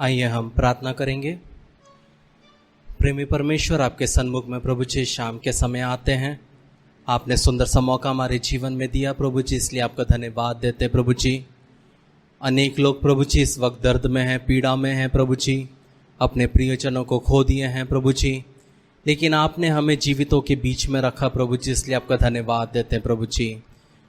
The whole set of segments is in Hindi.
आइए हम प्रार्थना करेंगे। प्रेमी परमेश्वर, आपके सन्मुख में प्रभु जी शाम के समय आते हैं। आपने सुंदर सा मौका हमारे जीवन में दिया प्रभु जी, इसलिए आपका धन्यवाद देते प्रभु जी। अनेक लोग प्रभु जी इस वक्त दर्द में हैं, पीड़ा में हैं प्रभु जी, अपने प्रियजनों को खो दिए हैं प्रभु जी, लेकिन आपने हमें जीवितों के बीच में रखा प्रभु जी, इसलिए आपका धन्यवाद देते हैं प्रभु जी।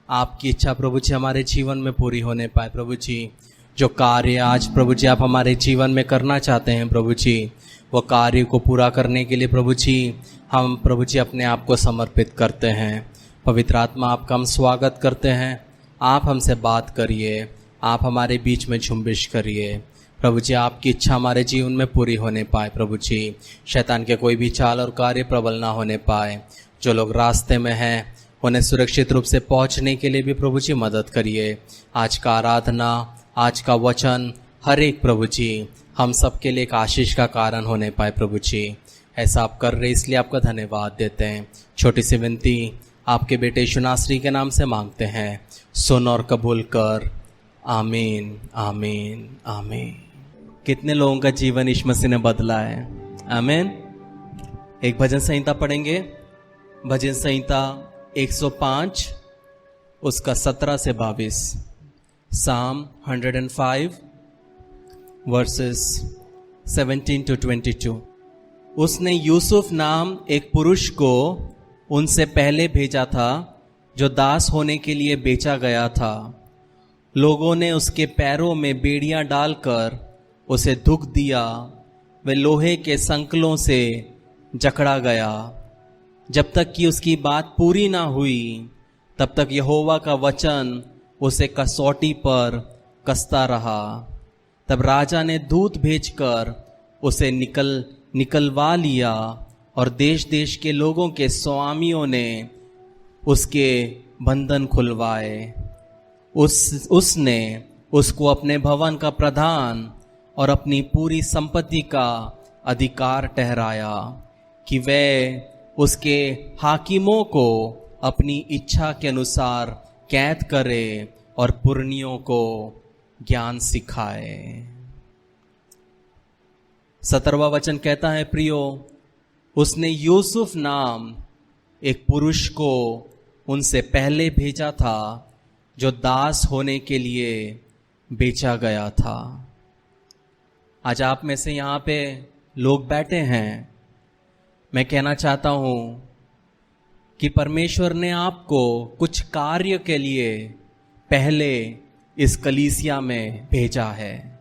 आपकी इच्छा प्रभु जी हमारे जीवन में पूरी होने पाए प्रभु जी। जो कार्य आज प्रभु जी आप हमारे जीवन में करना चाहते हैं प्रभु जी, वो कार्य को पूरा करने के लिए प्रभु जी हम प्रभु जी अपने आप को समर्पित करते हैं। पवित्र आत्मा, आपका हम स्वागत करते हैं। आप हमसे बात करिए, आप हमारे बीच में झुंबिश करिए प्रभु जी। आपकी इच्छा हमारे जीवन में पूरी होने पाए प्रभु जी। शैतान के कोई भी चाल और कार्य प्रबल ना होने पाए। जो लोग रास्ते में हैं उन्हें सुरक्षित रूप से पहुंचने के लिए भी प्रभु जी मदद करिए। आज का आराधना, आज का वचन, हर एक प्रभु जी हम सब के लिए एक आशीष का कारण होने पाए प्रभु जी। ऐसा आप कर रहे, इसलिए आपका धन्यवाद देते हैं। छोटी सी विनती आपके बेटे यीशु नासरी के नाम से मांगते हैं, सुन और कबूल कर। आमीन, आमीन, आमीन। कितने लोगों का जीवन यीशु मसीह ने बदला है। आमीन। एक भजन संहिता पढ़ेंगे, भजन संहिता 105 उसका 17 से 22। Psalm 105 verses 17 to 22। उसने यूसुफ नाम एक पुरुष को उनसे पहले भेजा था, जो दास होने के लिए बेचा गया था। लोगों ने उसके पैरों में बेड़ियां डालकर उसे दुख दिया, वह लोहे के संकलों से जकड़ा गया। जब तक कि उसकी बात पूरी ना हुई, तब तक यहोवा का वचन उसे कसौटी पर कसता रहा। तब राजा ने दूत भेजकर उसे निकलवा लिया, और देश देश के लोगों के स्वामियों ने उसके बंधन खुलवाए। उसने उसको अपने भवन का प्रधान और अपनी पूरी संपत्ति का अधिकार ठहराया, कि वह उसके हाकिमों को अपनी इच्छा के अनुसार कैद करे और पुरनियों को ज्ञान सिखाए। 17वां वचन कहता है, प्रियो, उसने यूसुफ नाम एक पुरुष को उनसे पहले भेजा था, जो दास होने के लिए बेचा गया था। आज आप में से यहाँ पे लोग बैठे हैं। मैं कहना चाहता हूं कि परमेश्वर ने आपको कुछ कार्य के लिए पहले इस कलीसिया में भेजा है।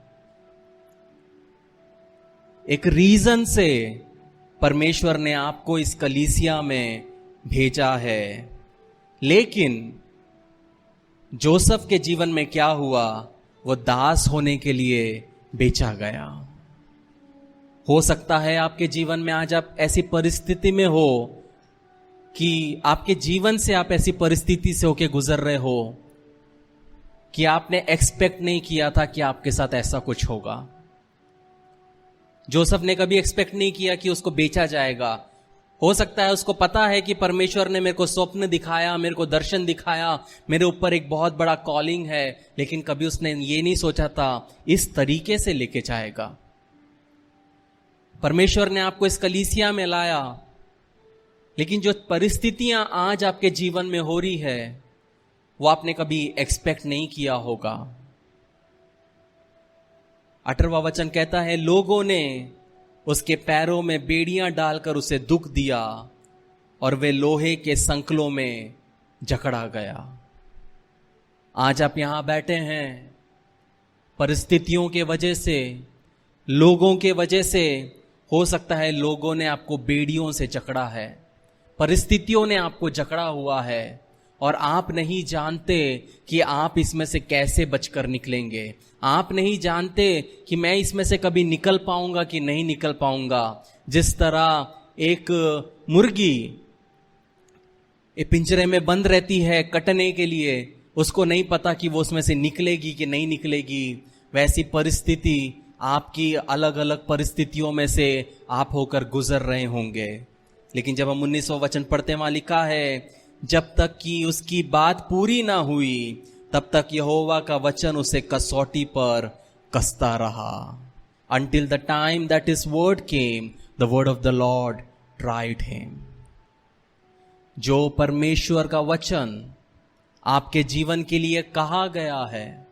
एक रीजन से परमेश्वर ने आपको इस कलीसिया में भेजा है। लेकिन जोसेफ के जीवन में क्या हुआ? वो दास होने के लिए बेचा गया। हो सकता है आपके जीवन में आज आप ऐसी परिस्थिति में हो कि आपके जीवन से आप ऐसी परिस्थिति से होके गुजर रहे हो कि आपने एक्सपेक्ट नहीं किया था कि आपके साथ ऐसा कुछ होगा। जोसेफ ने कभी एक्सपेक्ट नहीं किया कि उसको बेचा जाएगा। हो सकता है उसको पता है कि परमेश्वर ने मेरे को स्वप्न दिखाया, मेरे को दर्शन दिखाया, मेरे ऊपर एक बहुत बड़ा कॉलिंग है, लेकिन कभी उसने ये नहीं सोचा था इस तरीके से लेके जाएगा। परमेश्वर ने आपको इस कलीसिया में लाया, लेकिन जो परिस्थितियां आज आपके जीवन में हो रही है वो आपने कभी एक्सपेक्ट नहीं किया होगा। 18वां वचन कहता है, लोगों ने उसके पैरों में बेड़ियां डालकर उसे दुख दिया, और वे लोहे के संकलों में जकड़ा गया। आज आप यहां बैठे हैं, परिस्थितियों के वजह से, लोगों के वजह से हो सकता है लोगों ने आपको बेड़ियों से जकड़ा है, परिस्थितियों ने आपको जकड़ा हुआ है, और आप नहीं जानते कि आप इसमें से कैसे बचकर निकलेंगे। आप नहीं जानते कि मैं इसमें से कभी निकल पाऊंगा कि नहीं निकल पाऊंगा। जिस तरह एक मुर्गी पिंजरे में बंद रहती है कटने के लिए, उसको नहीं पता कि वो उसमें से निकलेगी कि नहीं निकलेगी, वैसी परिस्थिति आपकी अलग अलग परिस्थितियों में से आप होकर गुजर रहे होंगे। लेकिन जब हम 19वां वचन पढ़ते वहां लिखा है, जब तक कि उसकी बात पूरी ना हुई, तब तक यहोवा का वचन उसे कसौटी पर कसता रहा। until the time that his word came, the word of the Lord tried him. जो परमेश्वर का वचन आपके जीवन के लिए कहा गया है,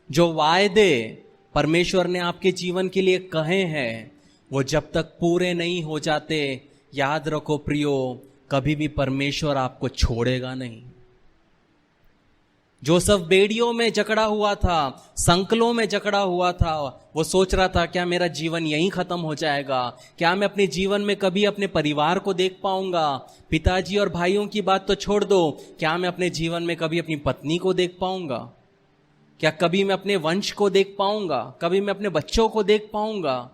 जो वायदे परमेश्वर ने आपके जीवन के लिए कहे हैं, वो जब तक पूरे नहीं हो जाते, याद रखो प्रियो, कभी भी परमेश्वर आपको छोड़ेगा नहीं। जोसेफ बेड़ियों में जकड़ा हुआ था, संकलों में जकड़ा हुआ था। वो सोच रहा था क्या मेरा जीवन यहीं खत्म हो जाएगा? क्या मैं अपने जीवन में कभी अपने परिवार को देख पाऊंगा? पिताजी और भाइयों की बात तो छोड़ दो, क्या मैं अपने जीवन में कभी अपनी पत्नी को देख पाऊंगा? क्या कभी मैं अपने वंश को देख पाऊंगा? कभी मैं अपने बच्चों को देख पाऊंगा?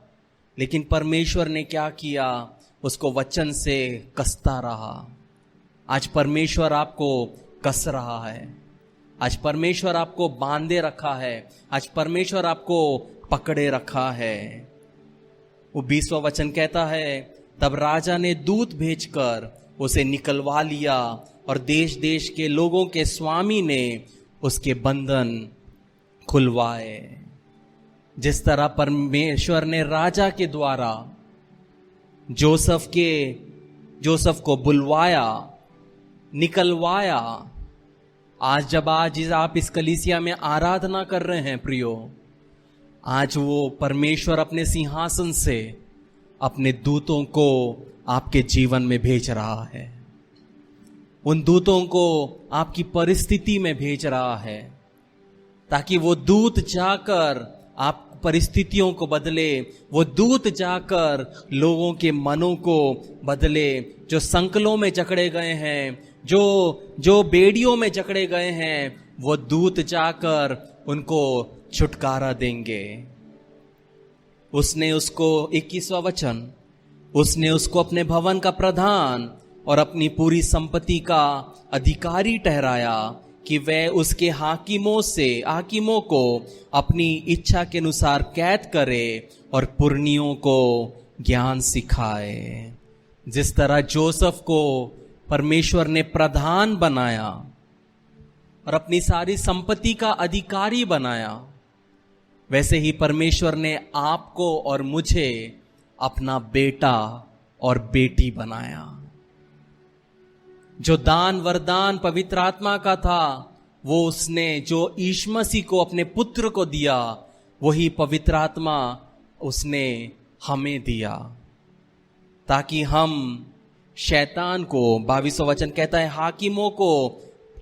लेकिन परमेश्वर ने क्या किया? उसको वचन से कसता रहा। आज परमेश्वर आपको कस रहा है, आज परमेश्वर आपको बांधे रखा है, आज परमेश्वर आपको पकड़े रखा है। वो 20वां वचन कहता है, तब राजा ने दूत भेजकर उसे निकलवा लिया और देश देश के लोगों के स्वामी ने उसके बंधन खुलवाए। जिस तरह परमेश्वर ने राजा के द्वारा जोसेफ को बुलवाया, निकलवाया, आज आप इस कलीसिया में आराधना कर रहे हैं प्रियो, आज वो परमेश्वर अपने सिंहासन से अपने दूतों को आपके जीवन में भेज रहा है। उन दूतों को आपकी परिस्थिति में भेज रहा है, ताकि वो दूत जाकर आप परिस्थितियों को बदले, वो दूत जाकर लोगों के मनों को बदले। जो संकलों में जकड़े गए हैं, जो बेड़ियों में जकड़े गए हैं, वो दूत जाकर उनको छुटकारा देंगे। उसने उसको 21वां वचन, उसने उसको अपने भवन का प्रधान और अपनी पूरी संपत्ति का अधिकारी ठहराया कि वह उसके हाकिमों को अपनी इच्छा के अनुसार कैद करे और पुरनियों को ज्ञान सिखाए। जिस तरह जोसेफ को परमेश्वर ने प्रधान बनाया और अपनी सारी संपत्ति का अधिकारी बनाया, वैसे ही परमेश्वर ने आपको और मुझे अपना बेटा और बेटी बनाया। जो दान वरदान पवित्र आत्मा का था, वो उसने जो यीशु मसीह को अपने पुत्र को दिया, वही पवित्र आत्मा उसने हमें दिया, ताकि हम शैतान को, 22वां वचन कहता है, हाकिमों को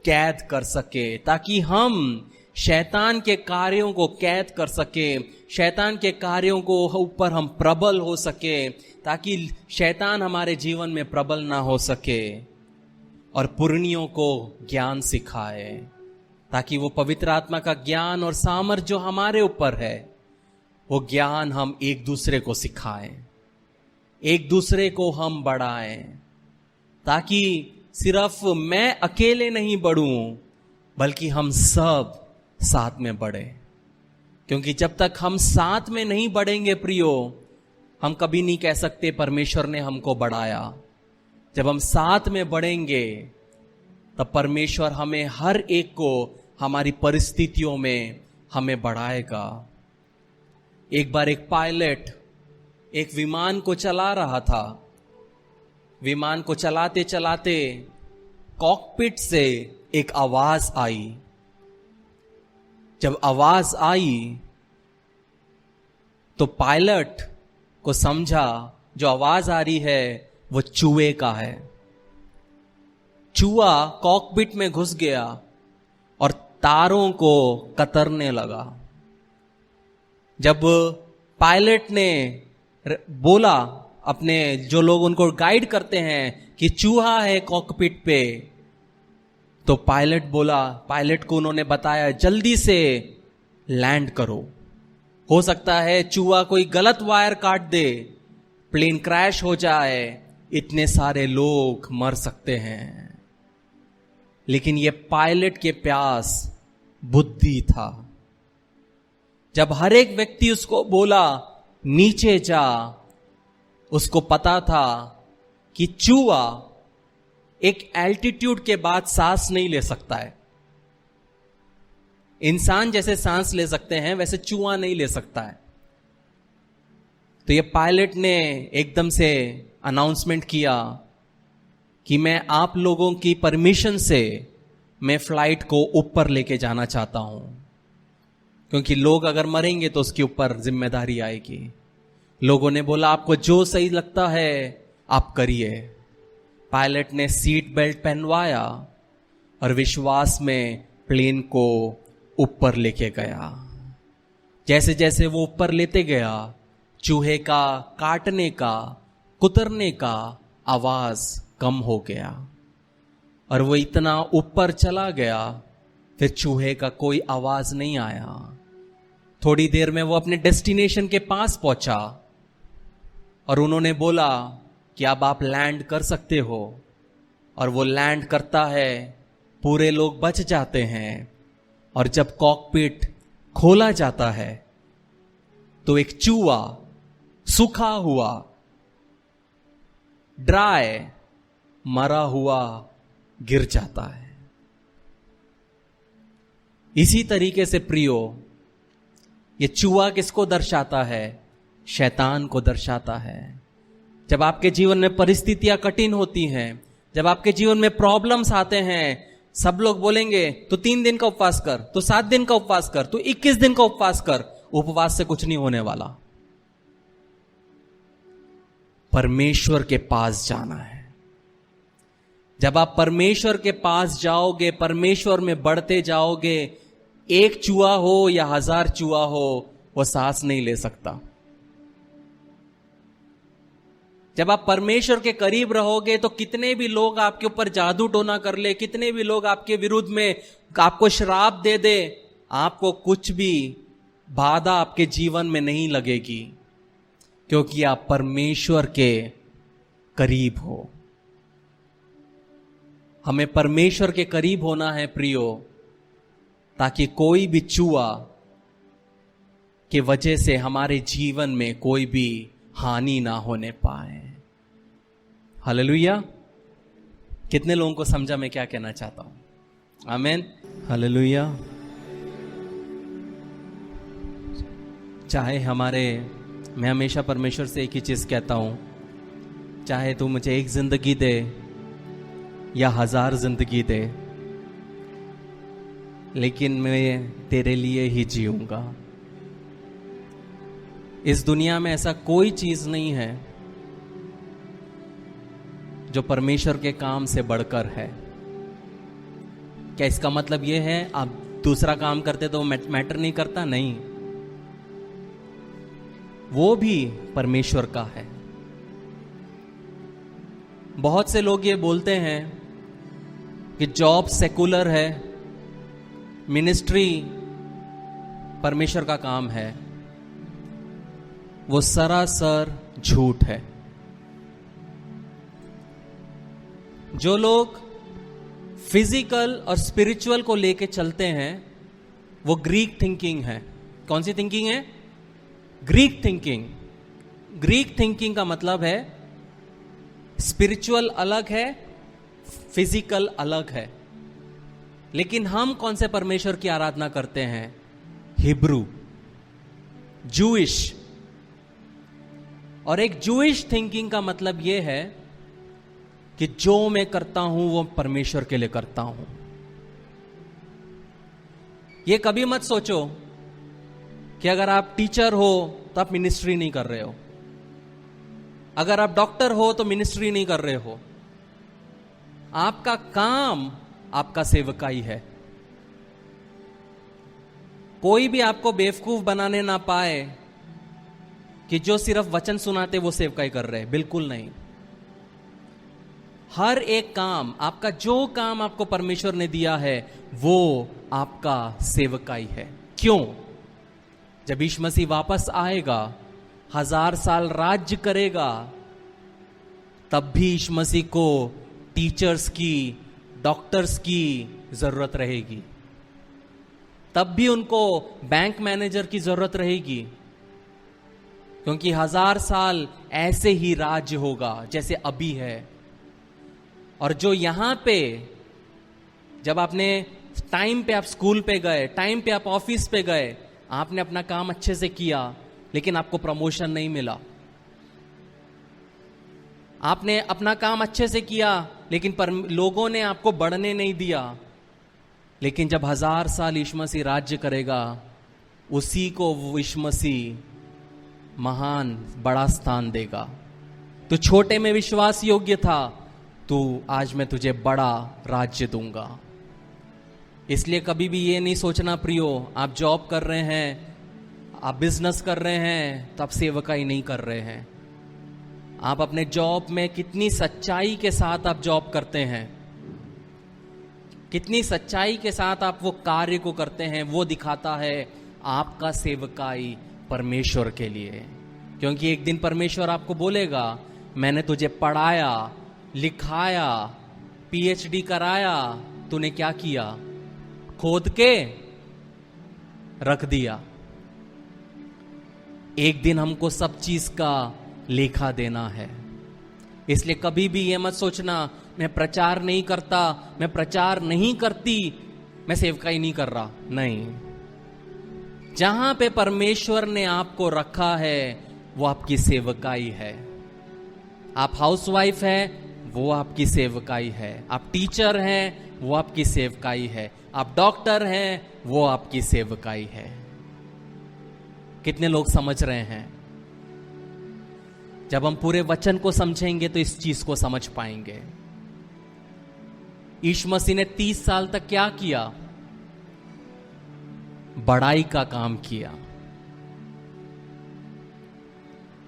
कैद कर सके, ताकि हम शैतान के कार्यों को कैद कर सके, शैतान के कार्यों को ऊपर हम प्रबल हो सके, ताकि शैतान हमारे जीवन में प्रबल ना हो सके, और पुरनियों को ज्ञान सिखाए, ताकि वो पवित्र आत्मा का ज्ञान और सामर्थ जो हमारे ऊपर है, वो ज्ञान हम एक दूसरे को सिखाएं, एक दूसरे को हम बढ़ाएं, ताकि सिर्फ मैं अकेले नहीं बढ़ूं, बल्कि हम सब साथ में बढ़े। क्योंकि जब तक हम साथ में नहीं बढ़ेंगे प्रियो, हम कभी नहीं कह सकते परमेश्वर ने हमको बढ़ाया। जब हम साथ में बढ़ेंगे, तब परमेश्वर हमें हर एक को हमारी परिस्थितियों में हमें बढ़ाएगा। एक बार एक पायलट एक विमान को चला रहा था। विमान को चलाते चलाते कॉकपिट से एक आवाज आई। जब आवाज आई तो पायलट को समझा जो आवाज आ रही है वो चूहे का है। चूहा कॉकपिट में घुस गया और तारों को कतरने लगा। जब पायलट ने बोला अपने जो लोग उनको गाइड करते हैं कि चूहा है कॉकपिट पे, तो पायलट को उन्होंने बताया जल्दी से लैंड करो, हो सकता है चूहा कोई गलत वायर काट दे, प्लेन क्रैश हो जाए, इतने सारे लोग मर सकते हैं। लेकिन ये पायलट के पास बुद्धि था। जब हर एक व्यक्ति उसको बोला नीचे जा, उसको पता था कि चूहा एक एल्टीट्यूड के बाद सांस नहीं ले सकता है। इंसान जैसे सांस ले सकते हैं वैसे चूहा नहीं ले सकता है। तो ये पायलट ने एकदम से अनाउंसमेंट किया कि मैं आप लोगों की परमिशन से मैं फ्लाइट को ऊपर लेके जाना चाहता हूं, क्योंकि लोग अगर मरेंगे तो उसके ऊपर जिम्मेदारी आएगी। लोगों ने बोला आपको जो सही लगता है आप करिए। पायलट ने सीट बेल्ट पहनवाया और विश्वास में प्लेन को ऊपर लेके गया। जैसे जैसे वो ऊपर लेते गया, चूहे का काटने का, कुतरने का आवाज कम हो गया और वो इतना ऊपर चला गया, फिर चूहे का कोई आवाज नहीं आया। थोड़ी देर में वो अपने डेस्टिनेशन के पास पहुंचा और उन्होंने बोला कि अब आप लैंड कर सकते हो। और वो लैंड करता है, पूरे लोग बच जाते हैं। और जब कॉकपिट खोला जाता है तो एक चूहा सूखा हुआ, ड्राई, मरा हुआ गिर जाता है। इसी तरीके से प्रियो, ये चूहा किसको दर्शाता है? शैतान को दर्शाता है। जब आपके जीवन में परिस्थितियां कठिन होती हैं, जब आपके जीवन में प्रॉब्लम्स आते हैं, सब लोग बोलेंगे तो 3 दिन का उपवास कर, तो 7 दिन का उपवास कर, तो 21 दिन का उपवास कर। उपवास से कुछ नहीं होने वाला। परमेश्वर के पास जाना है। जब आप परमेश्वर के पास जाओगे, परमेश्वर में बढ़ते जाओगे, एक चूहा हो या 1000 चूहा हो, वो सांस नहीं ले सकता। जब आप परमेश्वर के करीब रहोगे तो कितने भी लोग आपके ऊपर जादू टोना कर ले, कितने भी लोग आपके विरुद्ध में आपको श्राप दे दे, आपको कुछ भी बाधा आपके जीवन में नहीं लगेगी, क्योंकि आप परमेश्वर के करीब हो। हमें परमेश्वर के करीब होना है प्रियो, ताकि कोई भी चूहा के वजह से हमारे जीवन में कोई भी हानि ना होने पाए। हालेलुया। कितने लोगों को समझा मैं क्या कहना चाहता हूं? आमीन। हालेलुया। चाहे मैं हमेशा परमेश्वर से एक ही चीज कहता हूं, चाहे तू मुझे एक जिंदगी दे या 1000 जिंदगी दे, लेकिन मैं तेरे लिए ही जीऊंगा। इस दुनिया में ऐसा कोई चीज नहीं है जो परमेश्वर के काम से बढ़कर है। क्या इसका मतलब यह है आप दूसरा काम करते तो मैटर नहीं करता? नहीं, वो भी परमेश्वर का है। बहुत से लोग ये बोलते हैं कि जॉब सेकुलर है, मिनिस्ट्री परमेश्वर का काम है। वो सरासर झूठ है। जो लोग फिजिकल और स्पिरिचुअल को लेके चलते हैं वो ग्रीक थिंकिंग है। कौन सी थिंकिंग है? Greek thinking. ग्रीक थिंकिंग का मतलब है स्पिरिचुअल अलग है, फिजिकल अलग है। लेकिन हम कौन से परमेश्वर की आराधना करते हैं? Hebrew, Jewish. और एक जूइश थिंकिंग का मतलब यह है कि जो मैं करता हूं वो परमेश्वर के लिए करता हूं। ये कभी मत सोचो कि अगर आप टीचर हो तो आप मिनिस्ट्री नहीं कर रहे हो, अगर आप डॉक्टर हो तो मिनिस्ट्री नहीं कर रहे हो। आपका काम आपका सेवकाई है। कोई भी आपको बेवकूफ बनाने ना पाए कि जो सिर्फ वचन सुनाते वो सेवकाई कर रहे हैं। बिल्कुल नहीं। हर एक काम, आपका जो काम आपको परमेश्वर ने दिया है वो आपका सेवकाई है। क्यों? जब यीशु मसीह वापस आएगा, 1000 साल राज्य करेगा, तब भी यीशु मसीह को टीचर्स की, डॉक्टर्स की जरूरत रहेगी। तब भी उनको बैंक मैनेजर की जरूरत रहेगी, क्योंकि 1000 साल ऐसे ही राज्य होगा जैसे अभी है। और जो यहां पे, जब आपने टाइम पे आप स्कूल पे गए, टाइम पे आप ऑफिस पे गए, आपने अपना काम अच्छे से किया, लेकिन आपको प्रमोशन नहीं मिला, आपने अपना काम अच्छे से किया, लेकिन लोगों ने आपको बढ़ने नहीं दिया। लेकिन जब 1000 साल यीशु मसीह राज्य करेगा, उसी को यीशु मसीह महान बड़ा स्थान देगा। तो छोटे में विश्वास योग्य था, तो आज मैं तुझे बड़ा राज्य दूंगा। इसलिए कभी भी ये नहीं सोचना प्रियो, आप जॉब कर रहे हैं, आप बिजनेस कर रहे हैं, तो आप सेवकाई नहीं कर रहे हैं। आप अपने जॉब में कितनी सच्चाई के साथ आप जॉब करते हैं, कितनी सच्चाई के साथ आप वो कार्य को करते हैं, वो दिखाता है आपका सेवकाई परमेश्वर के लिए। क्योंकि एक दिन परमेश्वर आपको बोलेगा, मैंने तुझे पढ़ाया, लिखाया, पीएचडी कराया, तूने क्या किया? खोद के रख दिया। एक दिन हमको सब चीज का लेखा देना है। इसलिए कभी भी ये मत सोचना, मैं प्रचार नहीं करता, मैं प्रचार नहीं करती, मैं सेवकाई नहीं कर रहा। नहीं, जहां पे परमेश्वर ने आपको रखा है वो आपकी सेवकाई है। आप हाउसवाइफ है, वो आपकी सेवकाई है। आप टीचर हैं, वो आपकी सेवकाई है। आप डॉक्टर हैं, वो आपकी सेवकाई है। कितने लोग समझ रहे हैं? जब हम पूरे वचन को समझेंगे तो इस चीज को समझ पाएंगे। यीशु मसीह ने 30 साल तक क्या किया? बड़ाई का काम किया।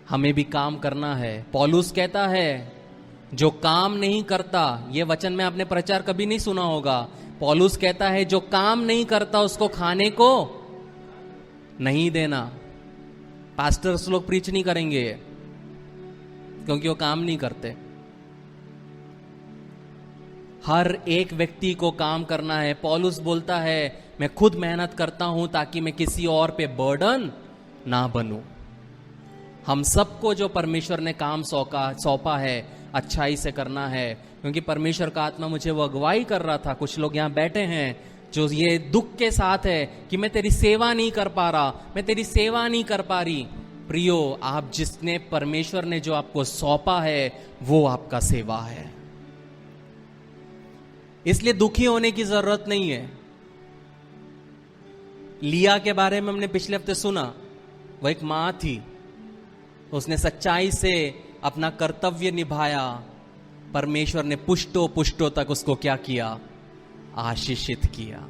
हमें भी काम करना है। पौलुस कहता है, जो काम नहीं करता, यह वचन में आपने प्रचार कभी नहीं सुना होगा। पौलुस कहता है, जो काम नहीं करता उसको खाने को नहीं देना। पास्टर्स लोग प्रीच नहीं करेंगे क्योंकि वो काम नहीं करते। हर एक व्यक्ति को काम करना है। पौलुस बोलता है, मैं खुद मेहनत करता हूं ताकि मैं किसी और पे बर्डन ना बनूं। हम सबको जो परमेश्वर ने काम सौंपा है, अच्छाई से करना है। क्योंकि परमेश्वर का आत्मा मुझे वो अगुवाई कर रहा था। कुछ लोग यहां बैठे हैं जो ये दुख के साथ है कि मैं तेरी सेवा नहीं कर पा रहा, मैं तेरी सेवा नहीं कर पा रही। प्रियो, आप जिसने परमेश्वर ने जो आपको सौंपा है वो आपका सेवा है। इसलिए दुखी होने की जरूरत नहीं है। लिया के बारे में हमने पिछले हफ्ते सुना। वो एक मां थी, उसने सच्चाई से अपना कर्तव्य निभाया। परमेश्वर ने पुष्टों पुष्टों तक उसको क्या किया? आशीषित किया।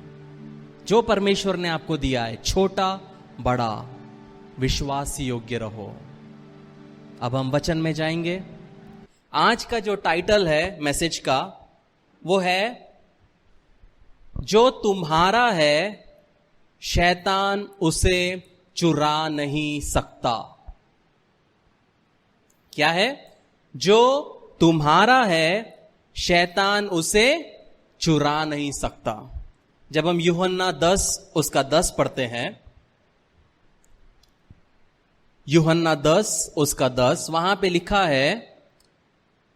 जो परमेश्वर ने आपको दिया है, छोटा बड़ा, विश्वास योग्य रहो। अब हम वचन में जाएंगे। आज का जो टाइटल है मैसेज का, वो है, जो तुम्हारा है शैतान उसे चुरा नहीं सकता। क्या है? जो तुम्हारा है शैतान उसे चुरा नहीं सकता। जब हम यूहन्ना 10 उसका 10 पढ़ते हैं, यूहन्ना 10 उसका 10, वहां पे लिखा है,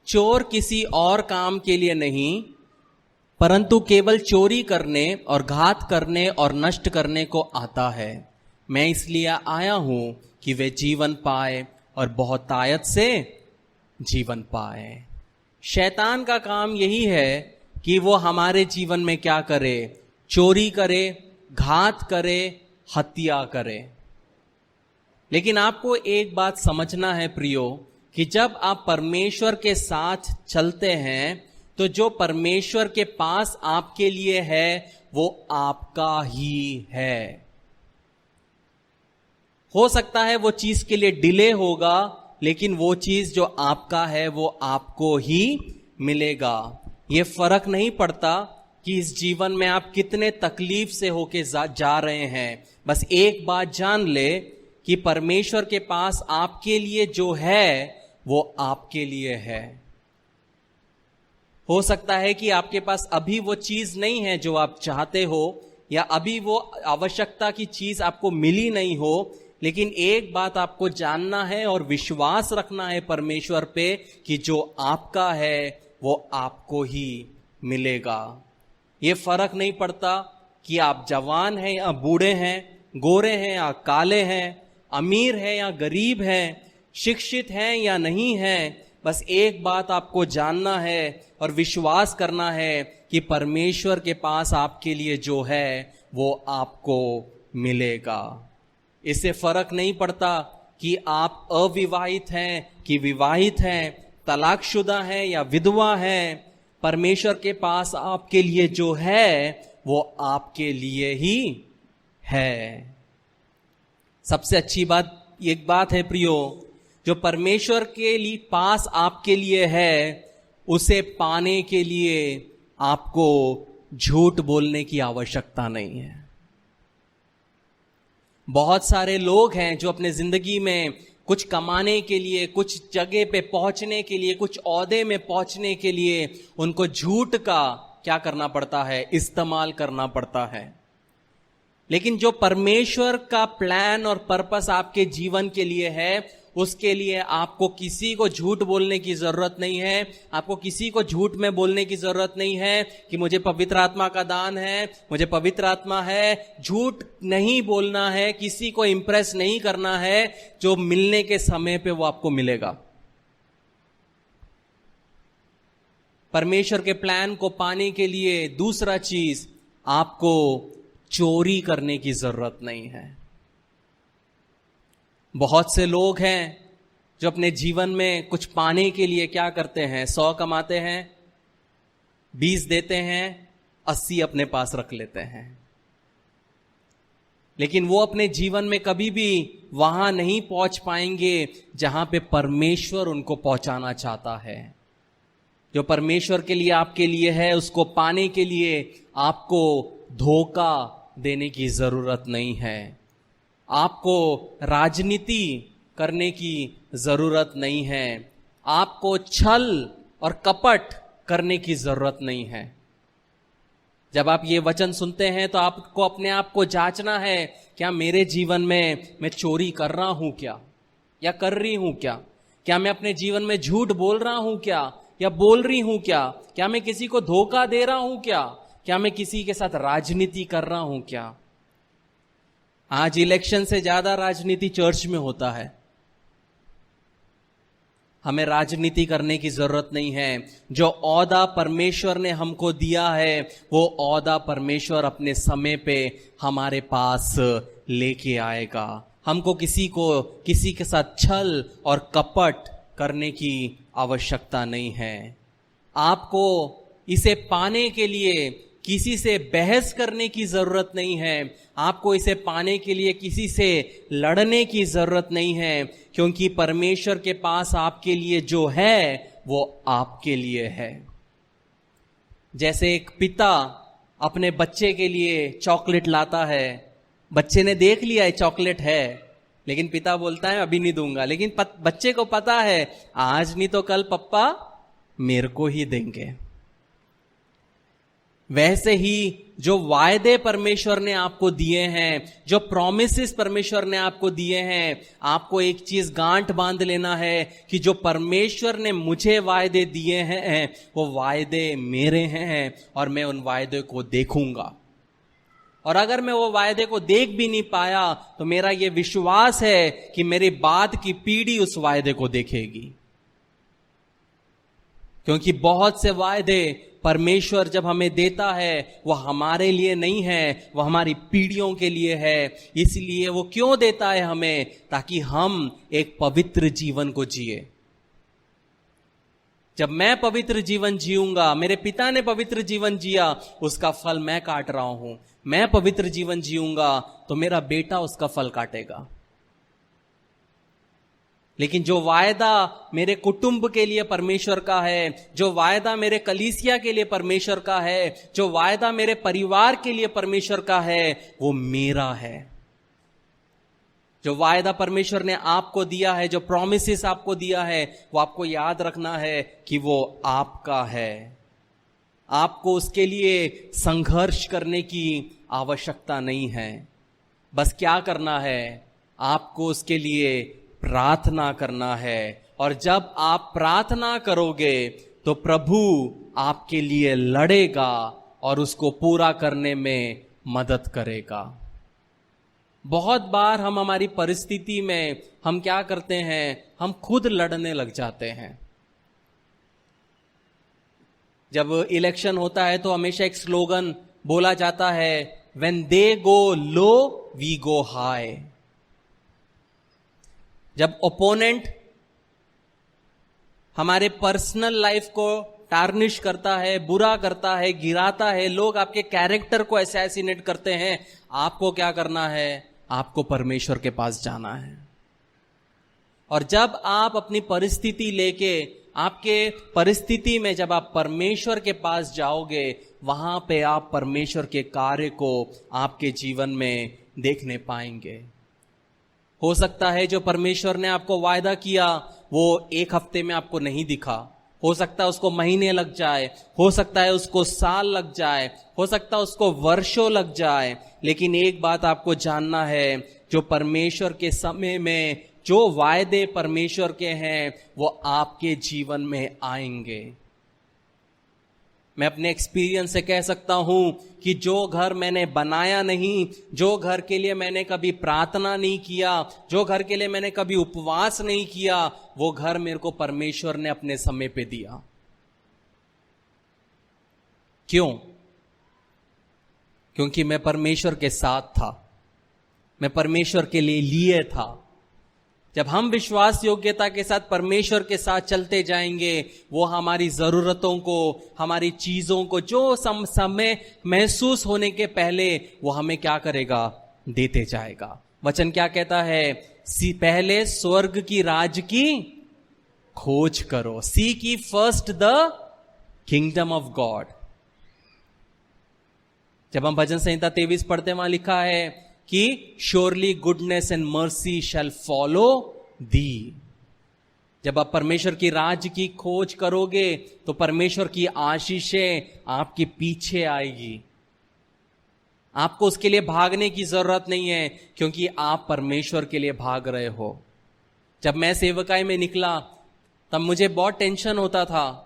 चोर किसी और काम के लिए नहीं, परंतु केवल चोरी करने और घात करने और नष्ट करने को आता है। मैं इसलिए आया हूं कि वे जीवन पाए और बहुतायत से जीवन पाए। शैतान का काम यही है कि वो हमारे जीवन में क्या करे? चोरी करे, घात करे, हत्या करे। लेकिन आपको एक बात समझना है प्रियो, कि जब आप परमेश्वर के साथ चलते हैं तो जो परमेश्वर के पास आपके लिए है वो आपका ही है। हो सकता है वो चीज के लिए डिले होगा, लेकिन वो चीज जो आपका है वो आपको ही मिलेगा। ये फर्क नहीं पड़ता कि इस जीवन में आप कितने तकलीफ से होके जा रहे हैं। बस एक बात जान ले कि परमेश्वर के पास आपके लिए जो है वो आपके लिए है। हो सकता है कि आपके पास अभी वो चीज नहीं है जो आप चाहते हो, या अभी वो आवश्यकता की चीज आपको मिली नहीं हो, लेकिन एक बात आपको जानना है और विश्वास रखना है परमेश्वर पे कि जो आपका है वो आपको ही मिलेगा। ये फर्क नहीं पड़ता कि आप जवान हैं या बूढ़े हैं, गोरे हैं या काले हैं, अमीर हैं या गरीब हैं, शिक्षित हैं या नहीं हैं, बस एक बात आपको जानना है और विश्वास करना है कि परमेश्वर के पास आपके लिए जो है वो आपको मिलेगा। इससे फर्क नहीं पड़ता कि आप अविवाहित हैं कि विवाहित हैं, तलाकशुदा हैं या विधवा हैं। परमेश्वर के पास आपके लिए जो है वो आपके लिए ही है। सबसे अच्छी बात एक बात है प्रियो, जो परमेश्वर के लिए पास आपके लिए है उसे पाने के लिए आपको झूठ बोलने की आवश्यकता नहीं है। बहुत सारे लोग हैं जो अपने जिंदगी में कुछ कमाने के लिए, कुछ जगह पे पहुंचने के लिए, कुछ ओहदे में पहुंचने के लिए उनको झूठ का क्या करना पड़ता है, इस्तेमाल करना पड़ता है। लेकिन जो परमेश्वर का प्लान और पर्पस आपके जीवन के लिए है, उसके लिए आपको किसी को झूठ बोलने की जरूरत नहीं है। आपको किसी को झूठ में बोलने की जरूरत नहीं है कि मुझे पवित्र आत्मा का दान है, मुझे पवित्र आत्मा है। झूठ नहीं बोलना है, किसी को इंप्रेस नहीं करना है। जो मिलने के समय पे वो आपको मिलेगा। परमेश्वर के प्लान को पाने के लिए दूसरा चीज, आपको चोरी करने की जरूरत नहीं है। बहुत से लोग हैं जो अपने जीवन में कुछ पाने के लिए क्या करते हैं, 100 कमाते हैं, 20 देते हैं, 80 अपने पास रख लेते हैं। लेकिन वो अपने जीवन में कभी भी वहां नहीं पहुंच पाएंगे जहां पे परमेश्वर उनको पहुंचाना चाहता है। जो परमेश्वर के लिए आपके लिए है, उसको पाने के लिए आपको धोखा देने की जरूरत नहीं है। आपको राजनीति करने की जरूरत नहीं है। आपको छल और कपट करने की जरूरत नहीं है। जब आप ये वचन सुनते हैं तो आपको अपने आप को जांचना है, क्या मेरे जीवन में मैं चोरी कर रहा हूं क्या, या कर रही हूं क्या? क्या मैं अपने जीवन में झूठ बोल रहा हूं क्या, या बोल रही हूं क्या? क्या मैं किसी को धोखा दे रहा हूं क्या? क्या मैं किसी के साथ राजनीति कर रहा हूं क्या? आज इलेक्शन से ज्यादा राजनीति चर्च में होता है। हमें राजनीति करने की जरूरत नहीं है। जो ओहदा परमेश्वर ने हमको दिया है, वो ओहदा परमेश्वर अपने समय पे हमारे पास लेके आएगा। हमको किसी के साथ छल और कपट करने की आवश्यकता नहीं है। आपको इसे पाने के लिए किसी से बहस करने की जरूरत नहीं है। आपको इसे पाने के लिए किसी से लड़ने की जरूरत नहीं है, क्योंकि परमेश्वर के पास आपके लिए जो है वो आपके लिए है। जैसे एक पिता अपने बच्चे के लिए चॉकलेट लाता है, बच्चे ने देख लिया है चॉकलेट है, लेकिन पिता बोलता है अभी नहीं दूंगा। लेकिन बच्चे को पता है आज नहीं तो कल पप्पा मेरे को ही देंगे। वैसे ही जो वायदे परमेश्वर ने आपको दिए हैं, जो प्रॉमिसेस परमेश्वर ने आपको दिए हैं, आपको एक चीज गांठ बांध लेना है कि जो परमेश्वर ने मुझे वायदे दिए हैं वो वायदे मेरे हैं और मैं उन वायदे को देखूंगा। और अगर मैं वो वायदे को देख भी नहीं पाया तो मेरा ये विश्वास है कि मेरी बाद की पीढ़ी उस वायदे को देखेगी। क्योंकि बहुत से वायदे परमेश्वर जब हमें देता है वो हमारे लिए नहीं है, वो हमारी पीढ़ियों के लिए है। इसलिए वो क्यों देता है हमें? ताकि हम एक पवित्र जीवन को जिए। जब मैं पवित्र जीवन जीऊंगा, मेरे पिता ने पवित्र जीवन जिया, उसका फल मैं काट रहा हूं। मैं पवित्र जीवन जीऊंगा तो मेरा बेटा उसका फल काटेगा। लेकिन जो वायदा मेरे कुटुंब के लिए परमेश्वर का है, जो वायदा मेरे कलीसिया के लिए परमेश्वर का है, जो वायदा मेरे परिवार के लिए परमेश्वर का है, वो मेरा है। जो वायदा परमेश्वर ने आपको दिया है, जो प्रॉमिसेस आपको दिया है, वो आपको याद रखना है कि वो आपका है। आपको उसके लिए संघर्ष करने की आवश्यकता नहीं है। बस क्या करना है? आपको उसके लिए प्रार्थना करना है। और जब आप प्रार्थना करोगे तो प्रभु आपके लिए लड़ेगा और उसको पूरा करने में मदद करेगा। बहुत बार हम हमारी परिस्थिति में हम क्या करते हैं? हम खुद लड़ने लग जाते हैं। जब इलेक्शन होता है तो हमेशा एक स्लोगन बोला जाता है, when they go low we go high. जब ओपोनेंट हमारे पर्सनल लाइफ को टार्निश करता है, बुरा करता है, गिराता है, लोग आपके कैरेक्टर को असैसिनेट करते हैं, आपको क्या करना है? आपको परमेश्वर के पास जाना है। और जब आप अपनी परिस्थिति लेके, आपके परिस्थिति में जब आप परमेश्वर के पास जाओगे, वहां पे आप परमेश्वर के कार्य को आपके जीवन में देखने पाएंगे। हो सकता है जो परमेश्वर ने आपको वायदा किया वो एक हफ्ते में आपको नहीं दिखा, हो सकता है उसको महीने लग जाए, हो सकता है उसको साल लग जाए, हो सकता है उसको वर्षों लग जाए, लेकिन एक बात आपको जानना है, जो परमेश्वर के समय में जो वायदे परमेश्वर के हैं वो आपके जीवन में आएंगे। मैं अपने एक्सपीरियंस से कह सकता हूं कि जो घर मैंने बनाया नहीं, जो घर के लिए मैंने कभी प्रार्थना नहीं किया, जो घर के लिए मैंने कभी उपवास नहीं किया, वो घर मेरे को परमेश्वर ने अपने समय पे दिया। क्यों? क्योंकि मैं परमेश्वर के साथ था, मैं परमेश्वर के लिए था। जब हम विश्वास योग्यता के साथ परमेश्वर के साथ चलते जाएंगे, वो हमारी जरूरतों को, हमारी चीजों को, जो समय महसूस होने के पहले वो हमें क्या करेगा? देते जाएगा। वचन क्या कहता है? पहले स्वर्ग की राज की खोज करो, seek ye first the kingdom of God. जब हम भजन संहिता 23 पढ़ते, वहां लिखा है कि surely goodness and mercy shall follow thee. जब आप परमेश्वर की राज की खोज करोगे तो परमेश्वर की आशीषें आपके पीछे आएगी। आपको उसके लिए भागने की जरूरत नहीं है, क्योंकि आप परमेश्वर के लिए भाग रहे हो। जब मैं सेवकाई में निकला तब मुझे बहुत टेंशन होता था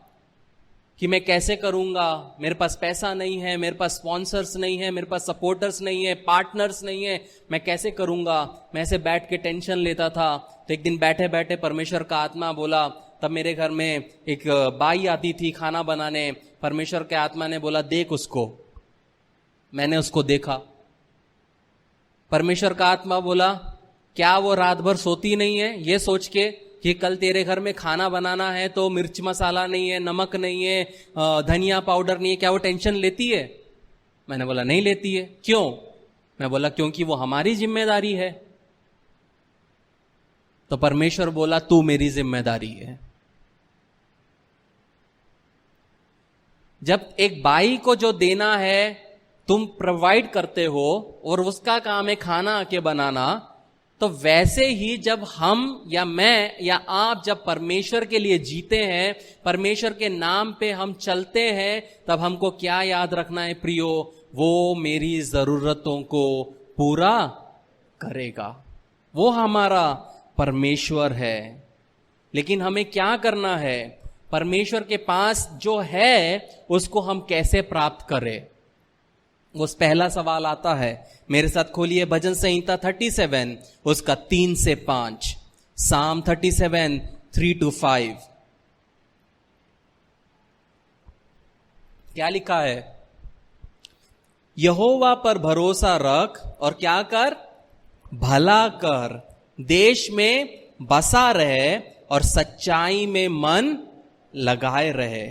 कि मैं कैसे करूंगा, मेरे पास पैसा नहीं है, मेरे पास स्पॉन्सर्स नहीं है, मेरे पास सपोर्टर्स नहीं है, पार्टनर्स नहीं है, मैं कैसे करूंगा। मैं ऐसे बैठ के टेंशन लेता था। तो एक दिन बैठे बैठे परमेश्वर का आत्मा बोला, तब मेरे घर में एक बाई आती थी खाना बनाने। परमेश्वर के आत्मा ने बोला, देख उसको। मैंने उसको देखा। परमेश्वर का आत्मा बोला, क्या वो रात भर सोती नहीं है ये सोच के कि कल तेरे घर में खाना बनाना है तो मिर्च मसाला नहीं है, नमक नहीं है, धनिया पाउडर नहीं है, क्या वो टेंशन लेती है? मैंने बोला नहीं लेती है। क्यों? मैं बोला क्योंकि वो हमारी जिम्मेदारी है। तो परमेश्वर बोला, तू मेरी जिम्मेदारी है। जब एक बाई को जो देना है तुम प्रोवाइड करते हो और उसका काम है खाना आके बनाना, तो वैसे ही जब हम या मैं या आप जब परमेश्वर के लिए जीते हैं, परमेश्वर के नाम पे हम चलते हैं, तब हमको क्या याद रखना है प्रियो? वो मेरी जरूरतों को पूरा करेगा। वो हमारा परमेश्वर है। लेकिन हमें क्या करना है? परमेश्वर के पास जो है उसको हम कैसे प्राप्त करें? उस पहला सवाल आता है। मेरे साथ खोलिए भजन संहिता 37 उसका 3 से 5। Psalm 37 3-5। क्या लिखा है? यहोवा पर भरोसा रख और क्या कर? भला कर, देश में बसा रहे और सच्चाई में मन लगाए रहे।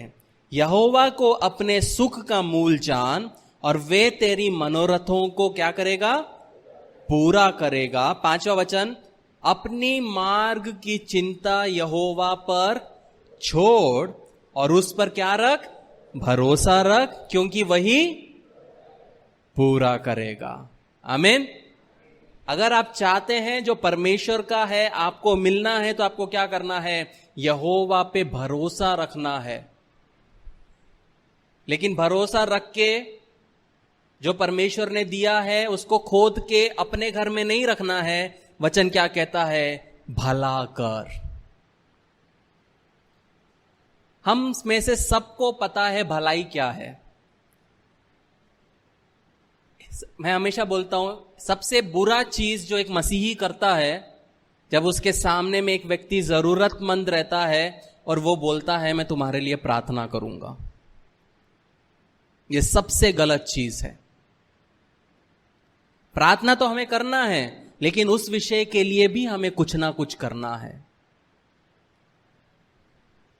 यहोवा को अपने सुख का मूल जान और वे तेरी मनोरथों को क्या करेगा? पूरा करेगा। 5वां वचन, अपनी मार्ग की चिंता यहोवा पर छोड़ और उस पर क्या रख? भरोसा रख, क्योंकि वही पूरा करेगा। आमीन। अगर आप चाहते हैं जो परमेश्वर का है आपको मिलना है, तो आपको क्या करना है? यहोवा पे भरोसा रखना है। लेकिन भरोसा रख के जो परमेश्वर ने दिया है उसको खोद के अपने घर में नहीं रखना है। वचन क्या कहता है? भला कर। हम में से सबको पता है भलाई क्या है। मैं हमेशा बोलता हूं, सबसे बुरा चीज जो एक मसीही करता है, जब उसके सामने में एक व्यक्ति जरूरतमंद रहता है और वो बोलता है मैं तुम्हारे लिए प्रार्थना करूंगा। ये सबसे गलत चीज है। प्रार्थना तो हमें करना है, लेकिन उस विषय के लिए भी हमें कुछ ना कुछ करना है।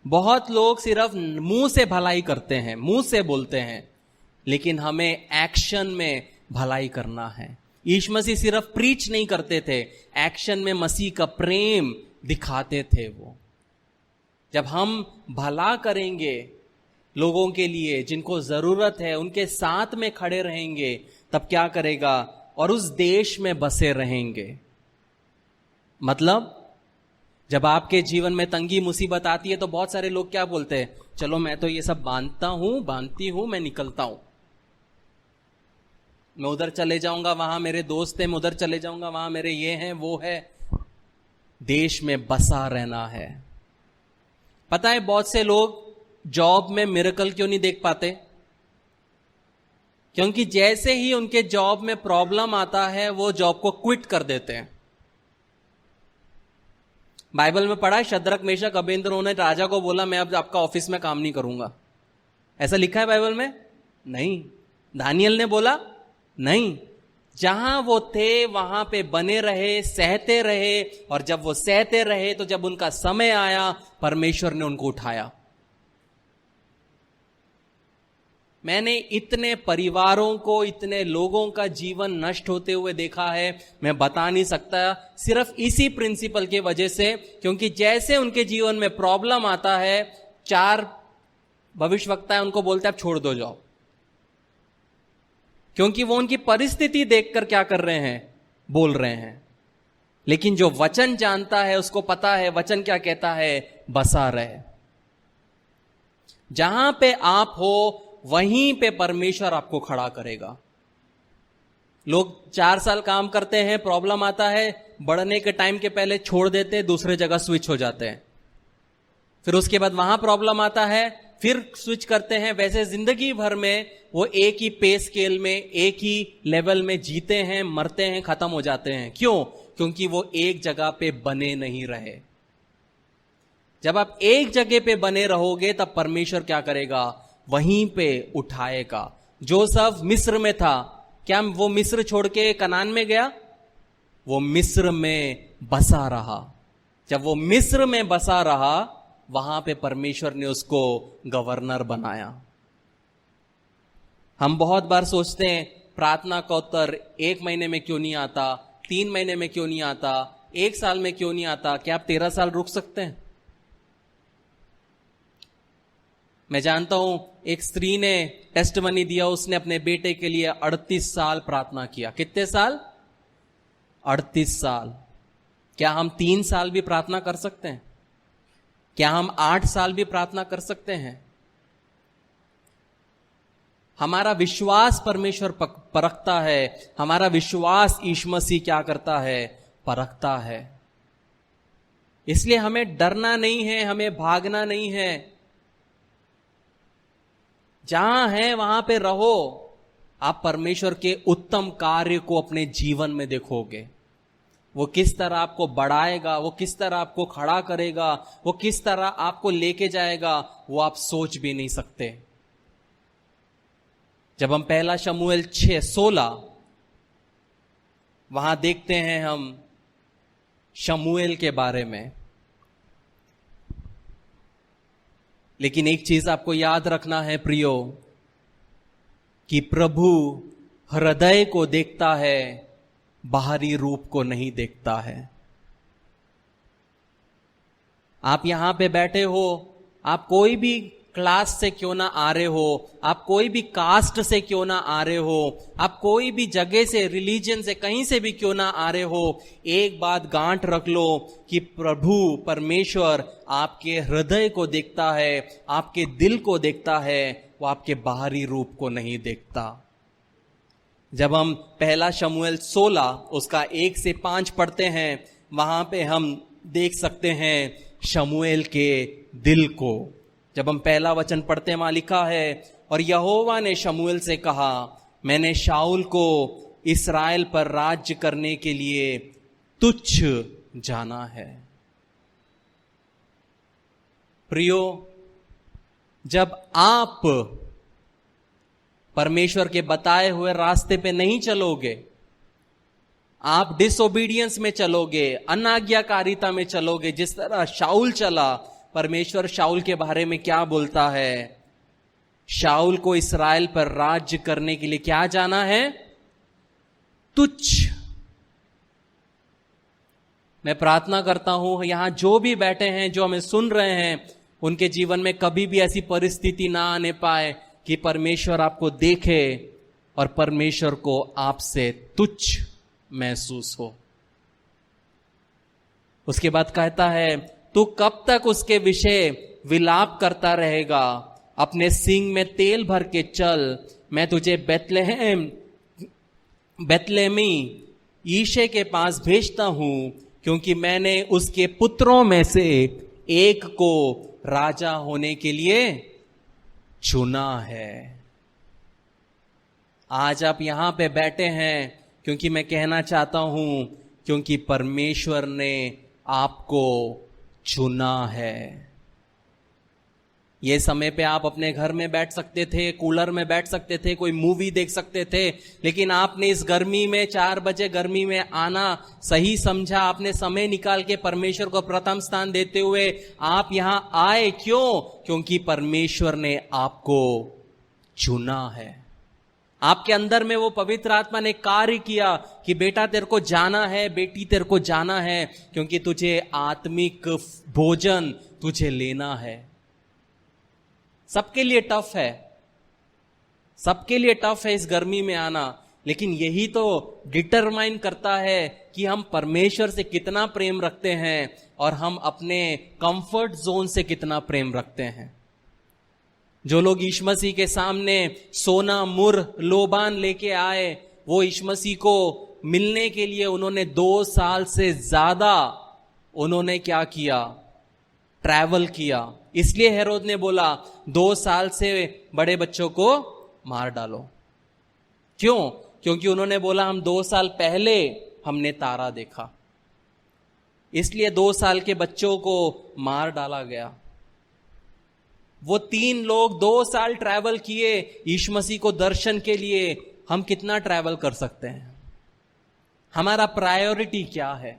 बहुत लोग सिर्फ मुंह से भलाई करते हैं, मुंह से बोलते हैं, लेकिन हमें एक्शन में भलाई करना है। यीशु मसीह सिर्फ प्रीच नहीं करते थे, एक्शन में मसीह का प्रेम दिखाते थे। वो जब हम भला करेंगे लोगों के लिए जिनको जरूरत है, उनके साथ में खड़े रहेंगे, तब क्या करेगा, और उस देश में बसे रहेंगे। मतलब जब आपके जीवन में तंगी मुसीबत आती है तो बहुत सारे लोग क्या बोलते हैं, चलो मैं तो ये सब बांधती हूं, मैं निकलता हूं, मैं उधर चले जाऊंगा, वहां मेरे दोस्त हैं, मैं उधर चले जाऊंगा, वहां मेरे ये हैं वो है। देश में बसा रहना है। पता है बहुत से लोग जॉब में मिरेकल क्यों नहीं देख पाते? क्योंकि जैसे ही उनके जॉब में प्रॉब्लम आता है वो जॉब को क्विट कर देते हैं। बाइबल में पढ़ा है, शद्रक मेशक अबेदनगो ने राजा को बोला मैं अब आपका ऑफिस में काम नहीं करूंगा। ऐसा लिखा है बाइबल में? नहीं। दानियल ने बोला नहीं, जहां वो थे वहां पे बने रहे, सहते रहे, और जब वो सहते रहे तो जब उनका समय आया परमेश्वर ने उनको उठाया। मैंने इतने परिवारों को, इतने लोगों का जीवन नष्ट होते हुए देखा है, मैं बता नहीं सकता, सिर्फ इसी प्रिंसिपल के वजह से। क्योंकि जैसे उनके जीवन में प्रॉब्लम आता है, 4 भविष्यवक्ता है उनको बोलते हैं आप छोड़ दो जाओ, क्योंकि वो उनकी परिस्थिति देखकर क्या कर रहे हैं, बोल रहे हैं। लेकिन जो वचन जानता है उसको पता है वचन क्या कहता है, बसा रहे। जहां पे आप हो वहीं पे परमेश्वर आपको खड़ा करेगा। लोग 4 साल काम करते हैं, प्रॉब्लम आता है, बढ़ने के टाइम के पहले छोड़ देते हैं, दूसरे जगह स्विच हो जाते हैं। फिर उसके बाद वहां प्रॉब्लम आता है, फिर स्विच करते हैं। वैसे जिंदगी भर में वो एक ही पे स्केल में, एक ही लेवल में जीते हैं, मरते हैं, खत्म हो जाते हैं। क्यों? क्योंकि वो एक जगह पे बने नहीं रहे। जब आप एक जगह पे बने रहोगे तब परमेश्वर क्या करेगा, वहीं पे उठाएगा। जोसेफ मिस्र में था, क्या वो मिस्र छोड़ के कनान में गया? वो मिस्र में बसा रहा। जब वो मिस्र में बसा रहा, वहां पे परमेश्वर ने उसको गवर्नर बनाया। हम बहुत बार सोचते हैं प्रार्थना का उत्तर 1 महीने में क्यों नहीं आता, 3 महीने में क्यों नहीं आता, 1 साल में क्यों नहीं आता? क्या आप 13 साल रुक सकते हैं? मैं जानता हूं एक स्त्री ने टेस्टमनी दिया, उसने अपने बेटे के लिए 38 साल प्रार्थना किया। कितने साल? 38 साल। क्या हम 3 साल भी प्रार्थना कर सकते हैं? क्या हम 8 साल भी प्रार्थना कर सकते हैं? हमारा विश्वास परमेश्वर परखता है, हमारा विश्वास यीशु मसीह क्या करता है, परखता है। इसलिए हमें डरना नहीं है, हमें भागना नहीं है। जहां है वहां पे रहो। आप परमेश्वर के उत्तम कार्य को अपने जीवन में देखोगे। वो किस तरह आपको बढ़ाएगा, वो किस तरह आपको खड़ा करेगा, वो किस तरह आपको लेके जाएगा, वो आप सोच भी नहीं सकते। जब हम 1 शमूएल 6:16 वहां देखते हैं हम शमूएल के बारे में। लेकिन एक चीज आपको याद रखना है प्रियो, कि प्रभु हृदय को देखता है, बाहरी रूप को नहीं देखता है। आप यहां पे बैठे हो, आप कोई भी क्लास से क्यों ना आ रहे हो, आप कोई भी कास्ट से क्यों ना आ रहे हो, आप कोई भी जगह से, रिलीजन से, कहीं से भी क्यों ना आ रहे हो, एक बात गांठ रख लो कि प्रभु परमेश्वर आपके हृदय को देखता है, आपके दिल को देखता है, वो आपके बाहरी रूप को नहीं देखता। जब हम 1 शमूएल 16 उसका 1 से 5 पढ़ते हैं, वहां पे हम देख सकते हैं शमूएल के दिल को। जब हम 1 वचन पढ़ते हैं, वहां लिखा है, और यहोवा ने शमूएल से कहा, मैंने शाऊल को इस्राएल पर राज्य करने के लिए तुच्छ जाना है। प्रियो, जब आप परमेश्वर के बताए हुए रास्ते पे नहीं चलोगे, आप डिसोबीडियंस में चलोगे, अनाज्ञाकारिता में चलोगे, जिस तरह शाऊल चला। परमेश्वर शाऊल के बारे में क्या बोलता है? शाऊल को इस्राएल पर राज्य करने के लिए क्या जाना है? तुच्छ। मैं प्रार्थना करता हूं यहां जो भी बैठे हैं, जो हमें सुन रहे हैं, उनके जीवन में कभी भी ऐसी परिस्थिति ना आने पाए कि परमेश्वर आपको देखे और परमेश्वर को आपसे तुच्छ महसूस हो। उसके बाद कहता है, तू कब तक उसके विषय विलाप करता रहेगा? अपने सींग में तेल भर के चल, मैं तुझे बेतलेहमी यीशे के पास भेजता हूं, क्योंकि मैंने उसके पुत्रों में से एक को राजा होने के लिए चुना है। आज आप यहां पे बैठे हैं क्योंकि मैं कहना चाहता हूं, क्योंकि परमेश्वर ने आपको चुना है। ये समय पे आप अपने घर में बैठ सकते थे, कूलर में बैठ सकते थे, कोई मूवी देख सकते थे, लेकिन आपने इस गर्मी में 4 बजे गर्मी में आना सही समझा। आपने समय निकाल के परमेश्वर को प्रथम स्थान देते हुए आप यहां आए। क्यों? क्योंकि परमेश्वर ने आपको चुना है। आपके अंदर में वो पवित्र आत्मा ने कार्य किया कि बेटा तेरे को जाना है, बेटी तेरे को जाना है, क्योंकि तुझे आत्मिक भोजन तुझे लेना है। सबके लिए टफ है, सबके लिए टफ है इस गर्मी में आना, लेकिन यही तो डिटरमाइन करता है कि हम परमेश्वर से कितना प्रेम रखते हैं और हम अपने कंफर्ट जोन से कितना प्रेम रखते हैं। जो लोग यीशु मसीह के सामने सोना, मुर, लोबान लेके आए, वो यीशु मसीह को मिलने के लिए उन्होंने 2 साल से ज्यादा उन्होंने क्या किया? ट्रैवल किया। इसलिए हेरोद ने बोला 2 साल से बड़े बच्चों को मार डालो। क्यों? क्योंकि उन्होंने बोला हम 2 साल पहले हमने तारा देखा, इसलिए 2 साल के बच्चों को मार डाला गया। वो 3 लोग 2 साल ट्रैवल किए यीशु मसीह को दर्शन के लिए। हम कितना ट्रैवल कर सकते हैं? हमारा प्रायोरिटी क्या है?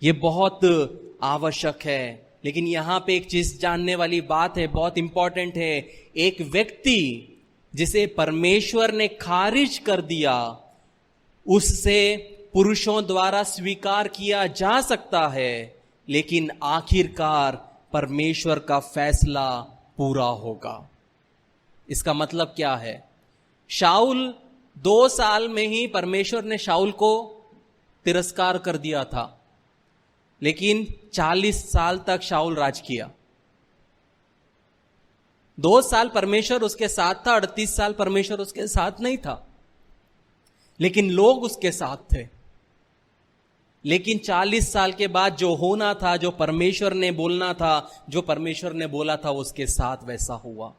ये बहुत आवश्यक है। लेकिन यहां पे एक चीज जानने वाली बात है, बहुत इंपॉर्टेंट है। एक व्यक्ति जिसे परमेश्वर ने खारिज कर दिया, उससे पुरुषों द्वारा स्वीकार किया जा सकता है, लेकिन आखिरकार परमेश्वर का फैसला पूरा होगा। इसका मतलब क्या है? शाऊल 2 साल में ही परमेश्वर ने शाऊल को तिरस्कार कर दिया था, लेकिन 40 साल तक शाऊल राज किया। 2 साल परमेश्वर उसके साथ था, 38 साल परमेश्वर उसके साथ नहीं था, लेकिन लोग उसके साथ थे। लेकिन 40 साल के बाद जो होना था, जो परमेश्वर ने बोलना था, जो परमेश्वर ने बोला था, उसके साथ वैसा हुआ।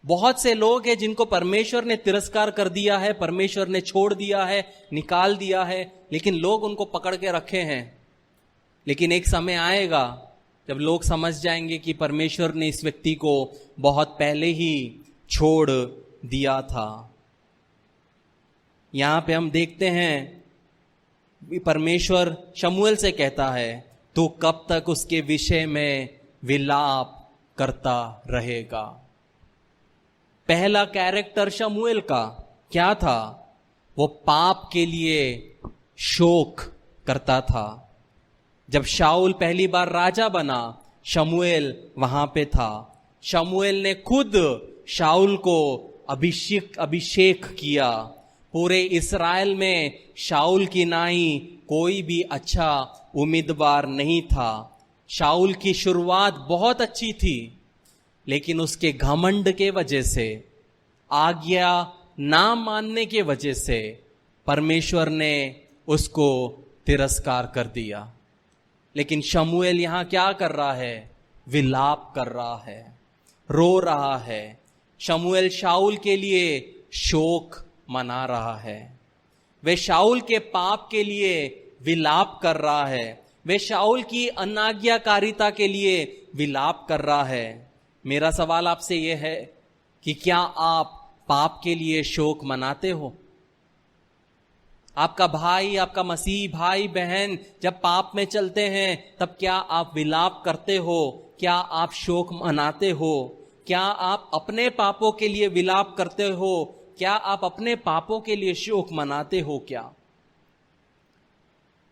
बहुत से लोग हैं जिनको परमेश्वर ने तिरस्कार कर दिया है, परमेश्वर ने छोड़ दिया है, निकाल दिया है, लेकिन लोग उनको पकड़ के रखे हैं। लेकिन एक समय आएगा जब लोग समझ जाएंगे कि परमेश्वर ने इस व्यक्ति को बहुत पहले ही छोड़ दिया था। यहां पे हम देखते हैं परमेश्वर शमूएल से कहता है, तू कब तक उसके विषय में विलाप करता रहेगा। पहला कैरेक्टर शमूएल का क्या था? वो पाप के लिए शोक करता था। जब शाऊल पहली बार राजा बना, शमूएल वहां पे था। शमूएल ने खुद शाऊल को अभिषेक किया। पूरे इस्राएल में शाऊल की नाई कोई भी अच्छा उम्मीदवार नहीं था। शाऊल की शुरुआत बहुत अच्छी थी, लेकिन उसके घमंड के वजह से, आज्ञा ना मानने के वजह से परमेश्वर ने उसको तिरस्कार कर दिया। लेकिन शमूएल यहां क्या कर रहा है? विलाप कर रहा है, रो रहा है। शमूएल शाऊल के लिए शोक मना रहा है। वे शाऊल के पाप के लिए विलाप कर रहा है। वे शाऊल की अनाज्ञाकारिता के लिए विलाप कर रहा है। मेरा सवाल आपसे यह है कि क्या आप पाप के लिए शोक मनाते हो? आपका भाई, आपका मसीह भाई बहन जब पाप में चलते हैं तब क्या आप विलाप करते हो? क्या आप शोक मनाते हो? क्या आप अपने पापों के लिए विलाप करते हो? क्या आप अपने पापों के लिए शोक मनाते हो? क्या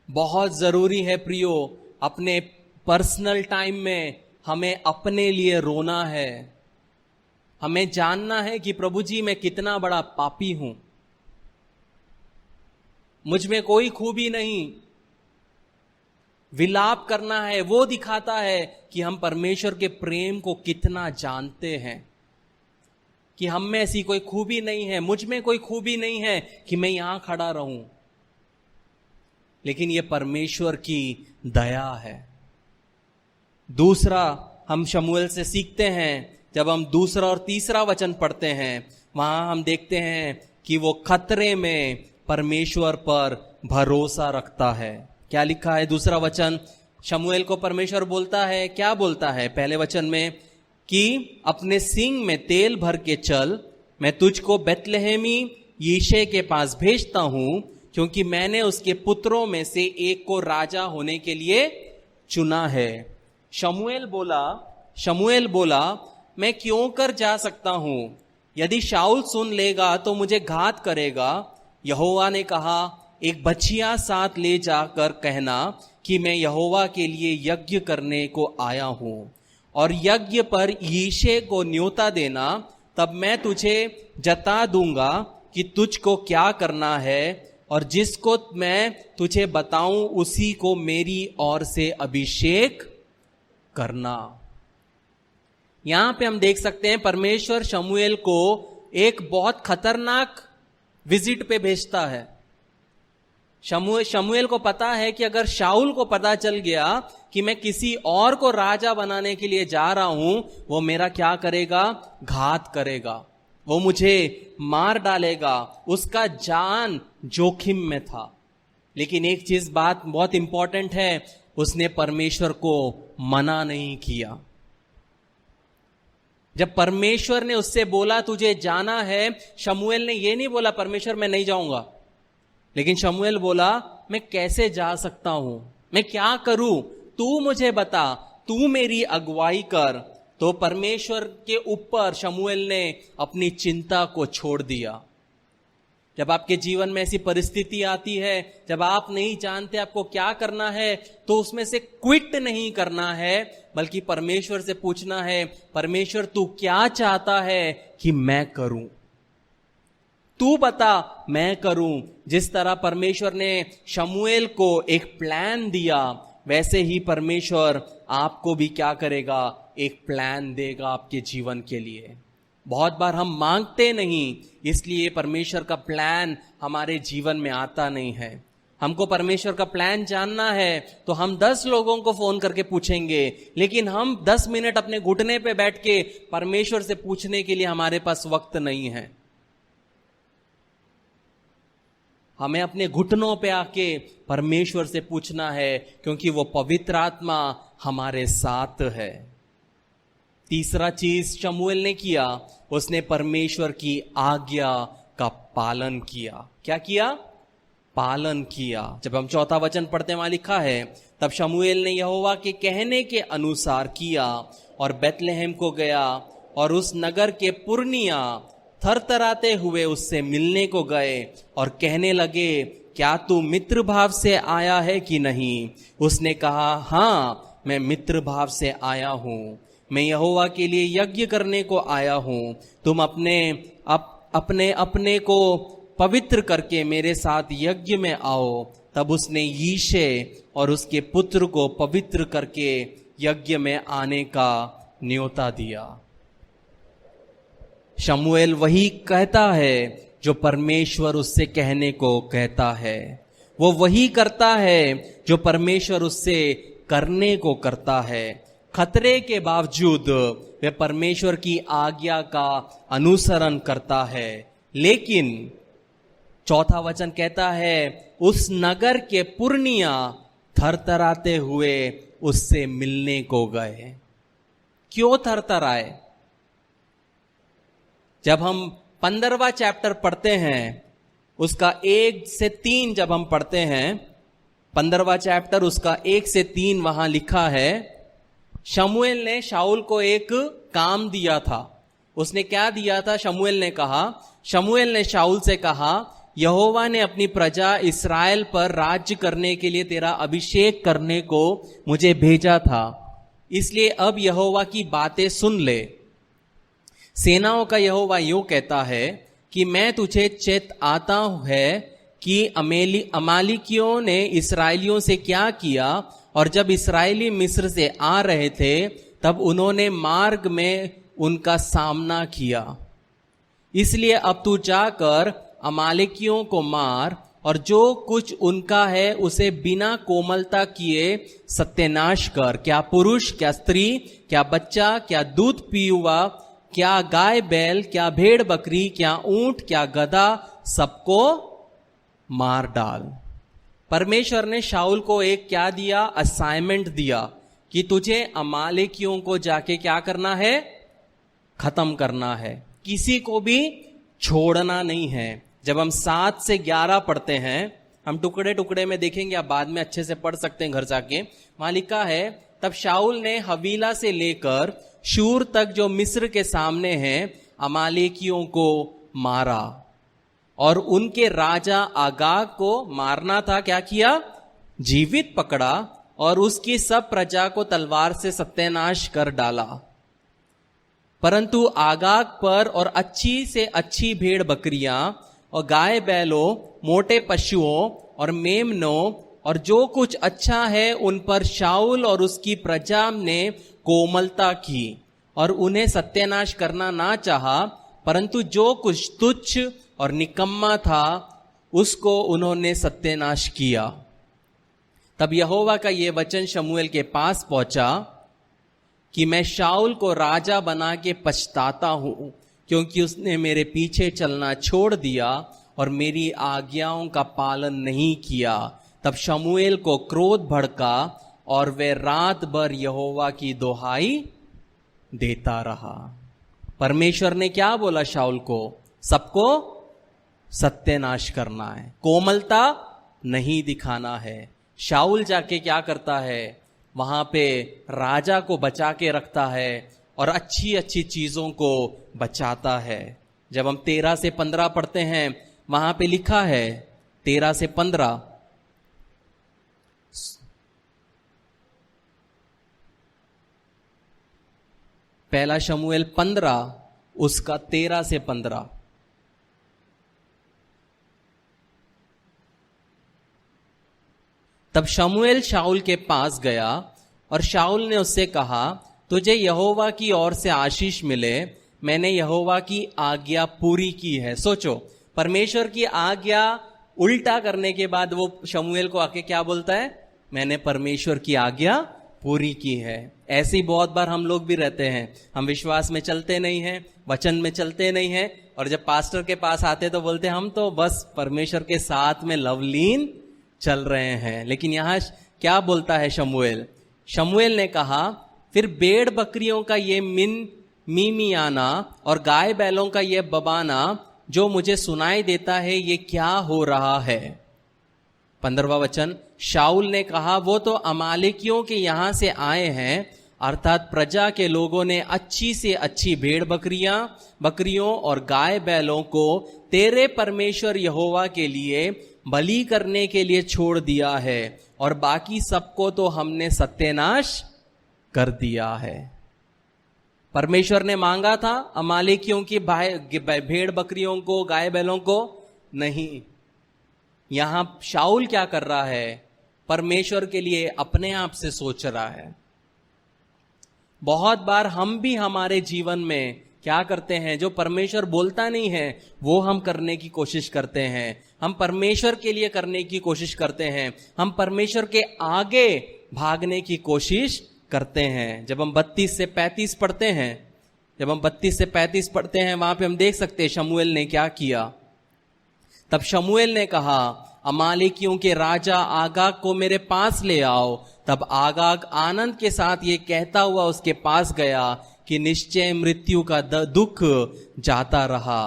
बहुत जरूरी है प्रियो, अपने पर्सनल टाइम में हमें अपने लिए रोना है। हमें जानना है कि प्रभु जी मैं कितना बड़ा पापी हूं, मुझ में कोई खूबी नहीं। विलाप करना है, वो दिखाता है कि हम परमेश्वर के प्रेम को कितना जानते हैं, कि हम में ऐसी कोई खूबी नहीं है, मुझ में कोई खूबी नहीं है कि मैं यहां खड़ा रहूं, लेकिन यह परमेश्वर की दया है। दूसरा हम शमूएल से सीखते हैं, जब हम दूसरा और तीसरा वचन पढ़ते हैं वहां हम देखते हैं कि वो खतरे में परमेश्वर पर भरोसा रखता है। क्या लिखा है दूसरा वचन? शमूएल को परमेश्वर बोलता है, क्या बोलता है पहले वचन में? कि अपने सींग में तेल भर के चल, मैं तुझको बेतलहमी यीशे के पास भेजता हूं, क्योंकि मैंने उसके पुत्रों में से एक को राजा होने के लिए चुना है। शमूएल बोला मैं क्यों कर जा सकता हूं? यदि शाऊल सुन लेगा तो मुझे घात करेगा। यहोवा ने कहा, एक बछिया साथ ले जाकर कहना कि मैं यहोवा के लिए यज्ञ करने को आया हूं, और यज्ञ पर यीशे को न्योता देना, तब मैं तुझे जता दूंगा कि तुझको क्या करना है, और जिसको मैं तुझे बताऊं उसी को मेरी ओर से अभिषेक करना। यहां पे हम देख सकते हैं परमेश्वर शमूएल को एक बहुत खतरनाक विजिट पे भेजता है। शमूएल को पता है कि अगर शाऊल को पता चल गया कि मैं किसी और को राजा बनाने के लिए जा रहा हूं, वो मेरा क्या करेगा? घात करेगा, वो मुझे मार डालेगा। उसका जान जोखिम में था। लेकिन एक चीज बात बहुत इंपॉर्टेंट है, उसने परमेश्वर को मना नहीं किया। जब परमेश्वर ने उससे बोला तुझे जाना है, शमूएल ने यह नहीं बोला परमेश्वर मैं नहीं जाऊंगा, लेकिन शमूएल बोला मैं कैसे जा सकता हूं, मैं क्या करूं, तू मुझे बता, तू मेरी अगुवाई कर। तो परमेश्वर के ऊपर शमूएल ने अपनी चिंता को छोड़ दिया। जब आपके जीवन में ऐसी परिस्थिति आती है, जब आप नहीं जानते आपको क्या करना है, तो उसमें से क्विट नहीं करना है, बल्कि परमेश्वर से पूछना है, परमेश्वर तू क्या चाहता है कि मैं करूं, तू बता मैं करूं। जिस तरह परमेश्वर ने शमूएल को एक प्लान दिया, वैसे ही परमेश्वर आपको भी क्या करेगा? एक प्लान देगा आपके जीवन के लिए। बहुत बार हम मांगते नहीं, इसलिए परमेश्वर का प्लान हमारे जीवन में आता नहीं है। हमको परमेश्वर का प्लान जानना है तो हम 10 लोगों को फोन करके पूछेंगे, लेकिन हम 10 मिनट अपने घुटने पे बैठ के परमेश्वर से पूछने के लिए हमारे पास वक्त नहीं है। हमें अपने घुटनों पे आके परमेश्वर से पूछना है, क्योंकि वो पवित्र आत्मा हमारे साथ है। तीसरा चीज शमूएल ने किया, उसने परमेश्वर की आज्ञा का पालन किया। क्या किया? पालन किया। जब हम चौथा वचन पढ़ते वहां लिखा है, तब शमूएल ने यहोवा के कहने के अनुसार किया और बेतलहम को गया, और उस नगर के पुरनिया थरथराते हुए उससे मिलने को गए और कहने लगे, क्या तू मित्र भाव से आया है कि नहीं? उसने कहा, हां मैं मित्र भाव से आया हूं, मैं यहोवा के लिए यज्ञ करने को आया हूं। तुम अपने को पवित्र करके मेरे साथ यज्ञ में आओ। तब उसने यीशे और उसके पुत्र को पवित्र करके यज्ञ में आने का न्योता दिया। शमूएल वही कहता है जो परमेश्वर उससे कहने को कहता है, वो वही करता है जो परमेश्वर उससे करने को करता है। खतरे के बावजूद वह परमेश्वर की आज्ञा का अनुसरण करता है। लेकिन चौथा वचन कहता है, उस नगर के पुरनिया थरथराते हुए उससे मिलने को गए। क्यों थरथराए? जब हम 15वां चैप्टर पढ़ते हैं, उसका 1 से 3 जब हम पढ़ते हैं, 15वां चैप्टर उसका 1 से 3 वहां लिखा है, शमूएल ने शाऊल को एक काम दिया था। उसने क्या दिया था? शमूएल ने शाऊल से कहा, यहोवा ने अपनी प्रजा इस्राएल पर राज्य करने के लिए तेरा अभिषेक करने को मुझे भेजा था, इसलिए अब यहोवा की बातें सुन ले। सेनाओं का यहोवा यूं कहता है कि मैं तुझे चेत आता है कि अमालिकियों ने इस्राएलियों से क्या किया, और जब इस्राएली मिस्र से आ रहे थे तब उन्होंने मार्ग में उनका सामना किया। इसलिए अब तू जाकर अमालिकियों को मार और जो कुछ उनका है उसे बिना कोमलता किए सत्यानाश कर। क्या पुरुष, क्या स्त्री, क्या बच्चा, क्या दूध पीवा, क्या गाय बैल, क्या भेड़ बकरी, क्या ऊंट, क्या गधा, सबको मार डाल। परमेश्वर ने शाऊल को एक क्या दिया? असाइनमेंट दिया कि तुझे अमालेकियों को जाके क्या करना है? खत्म करना है, किसी को भी छोड़ना नहीं है। जब हम 7 से 11 पढ़ते हैं, हम टुकड़े टुकड़े में देखेंगे, आप बाद में अच्छे से पढ़ सकते हैं घर जाके। वहां लिखा है, तब शाऊल ने हवीला से लेकर शूर तक जो मिस्र के सामने हैं अमालेकियों को मारा, और उनके राजा आगाग को मारना था, क्या किया? जीवित पकड़ा और उसकी सब प्रजा को तलवार से सत्यानाश कर डाला। परंतु आगाग पर और अच्छी से अच्छी भेड़ बकरियां और गाय बैलों, मोटे पशुओं और मेमनों और जो कुछ अच्छा है उन पर शाऊल और उसकी प्रजा ने कोमलता की और उन्हें सत्यानाश करना ना चाहा, परंतु जो कुछ तुच्छ और निकम्मा था उसको उन्होंने सत्यानाश किया। तब यहोवा का यह वचन शमूएल के पास पहुंचा कि मैं शाऊल को राजा बना के पछताता हूं, क्योंकि उसने मेरे पीछे चलना छोड़ दिया और मेरी आज्ञाओं का पालन नहीं किया। तब शमूएल को क्रोध भड़का और वे रात भर यहोवा की दुहाई देता रहा। परमेश्वर ने क्या बोला शाऊल को? सबको सत्यानाश करना है, कोमलता नहीं दिखाना है। शाऊल जाके क्या करता है? वहां पे राजा को बचा के रखता है और अच्छी अच्छी चीजों को बचाता है। जब हम 13 से 15 पढ़ते हैं, वहां पे लिखा है 13 से 15, पहला शमूएल 15 उसका 13 से 15। तब शमूएल शाऊल के पास गया और शाऊल ने उससे कहा, तुझे यहोवा की ओर से आशीष मिले, मैंने यहोवा की आज्ञा पूरी की है। सोचो, परमेश्वर की आज्ञा उल्टा करने के बाद वो शमूएल को आके क्या बोलता है? मैंने परमेश्वर की आज्ञा पूरी की है। ऐसे ही बहुत बार हम लोग भी रहते हैं, हम विश्वास में चलते नहीं हैं, वचन में चलते नहीं हैं, और जब पास्टर के पास आते तो बोलते हम तो बस परमेश्वर के साथ में लवलीन चल रहे हैं। लेकिन यहां क्या बोलता है शमूएल? शमूएल ने कहा, फिर भेड़ बकरियों का ये मीमियाना और गाय बैलों का ये बबाना जो मुझे सुनाई देता है, ये क्या हो रहा है? 15वां वचन, शाऊल ने कहा, वो तो अमालेकियों के यहां से आए हैं, अर्थात प्रजा के लोगों ने अच्छी से अच्छी भेड़ बकरियों और गाय बैलों को तेरे परमेश्वर यहोवा के लिए बलि करने के लिए छोड़ दिया है, और बाकी सबको तो हमने सत्यानाश कर दिया है। परमेश्वर ने मांगा था अमालेकियों की भेड़ बकरियों को, गाय बैलों को? नहीं। यहां शाऊल क्या कर रहा है? परमेश्वर के लिए अपने आप से सोच रहा है। बहुत बार हम भी हमारे जीवन में क्या करते हैं? जो परमेश्वर बोलता नहीं है वो हम करने की कोशिश करते हैं। हम परमेश्वर के लिए करने की कोशिश करते हैं, हम परमेश्वर के आगे भागने की कोशिश करते हैं। जब हम 32 से 35 पढ़ते हैं, वहां पे हम देख सकते हैं शमूएल ने क्या किया। तब शमूएल ने कहा, अमालेकियों के राजा आगाग को मेरे पास ले आओ। तब आगाग आनंद के साथ ये कहता हुआ उसके पास गया कि निश्चय मृत्यु का दुख जाता रहा।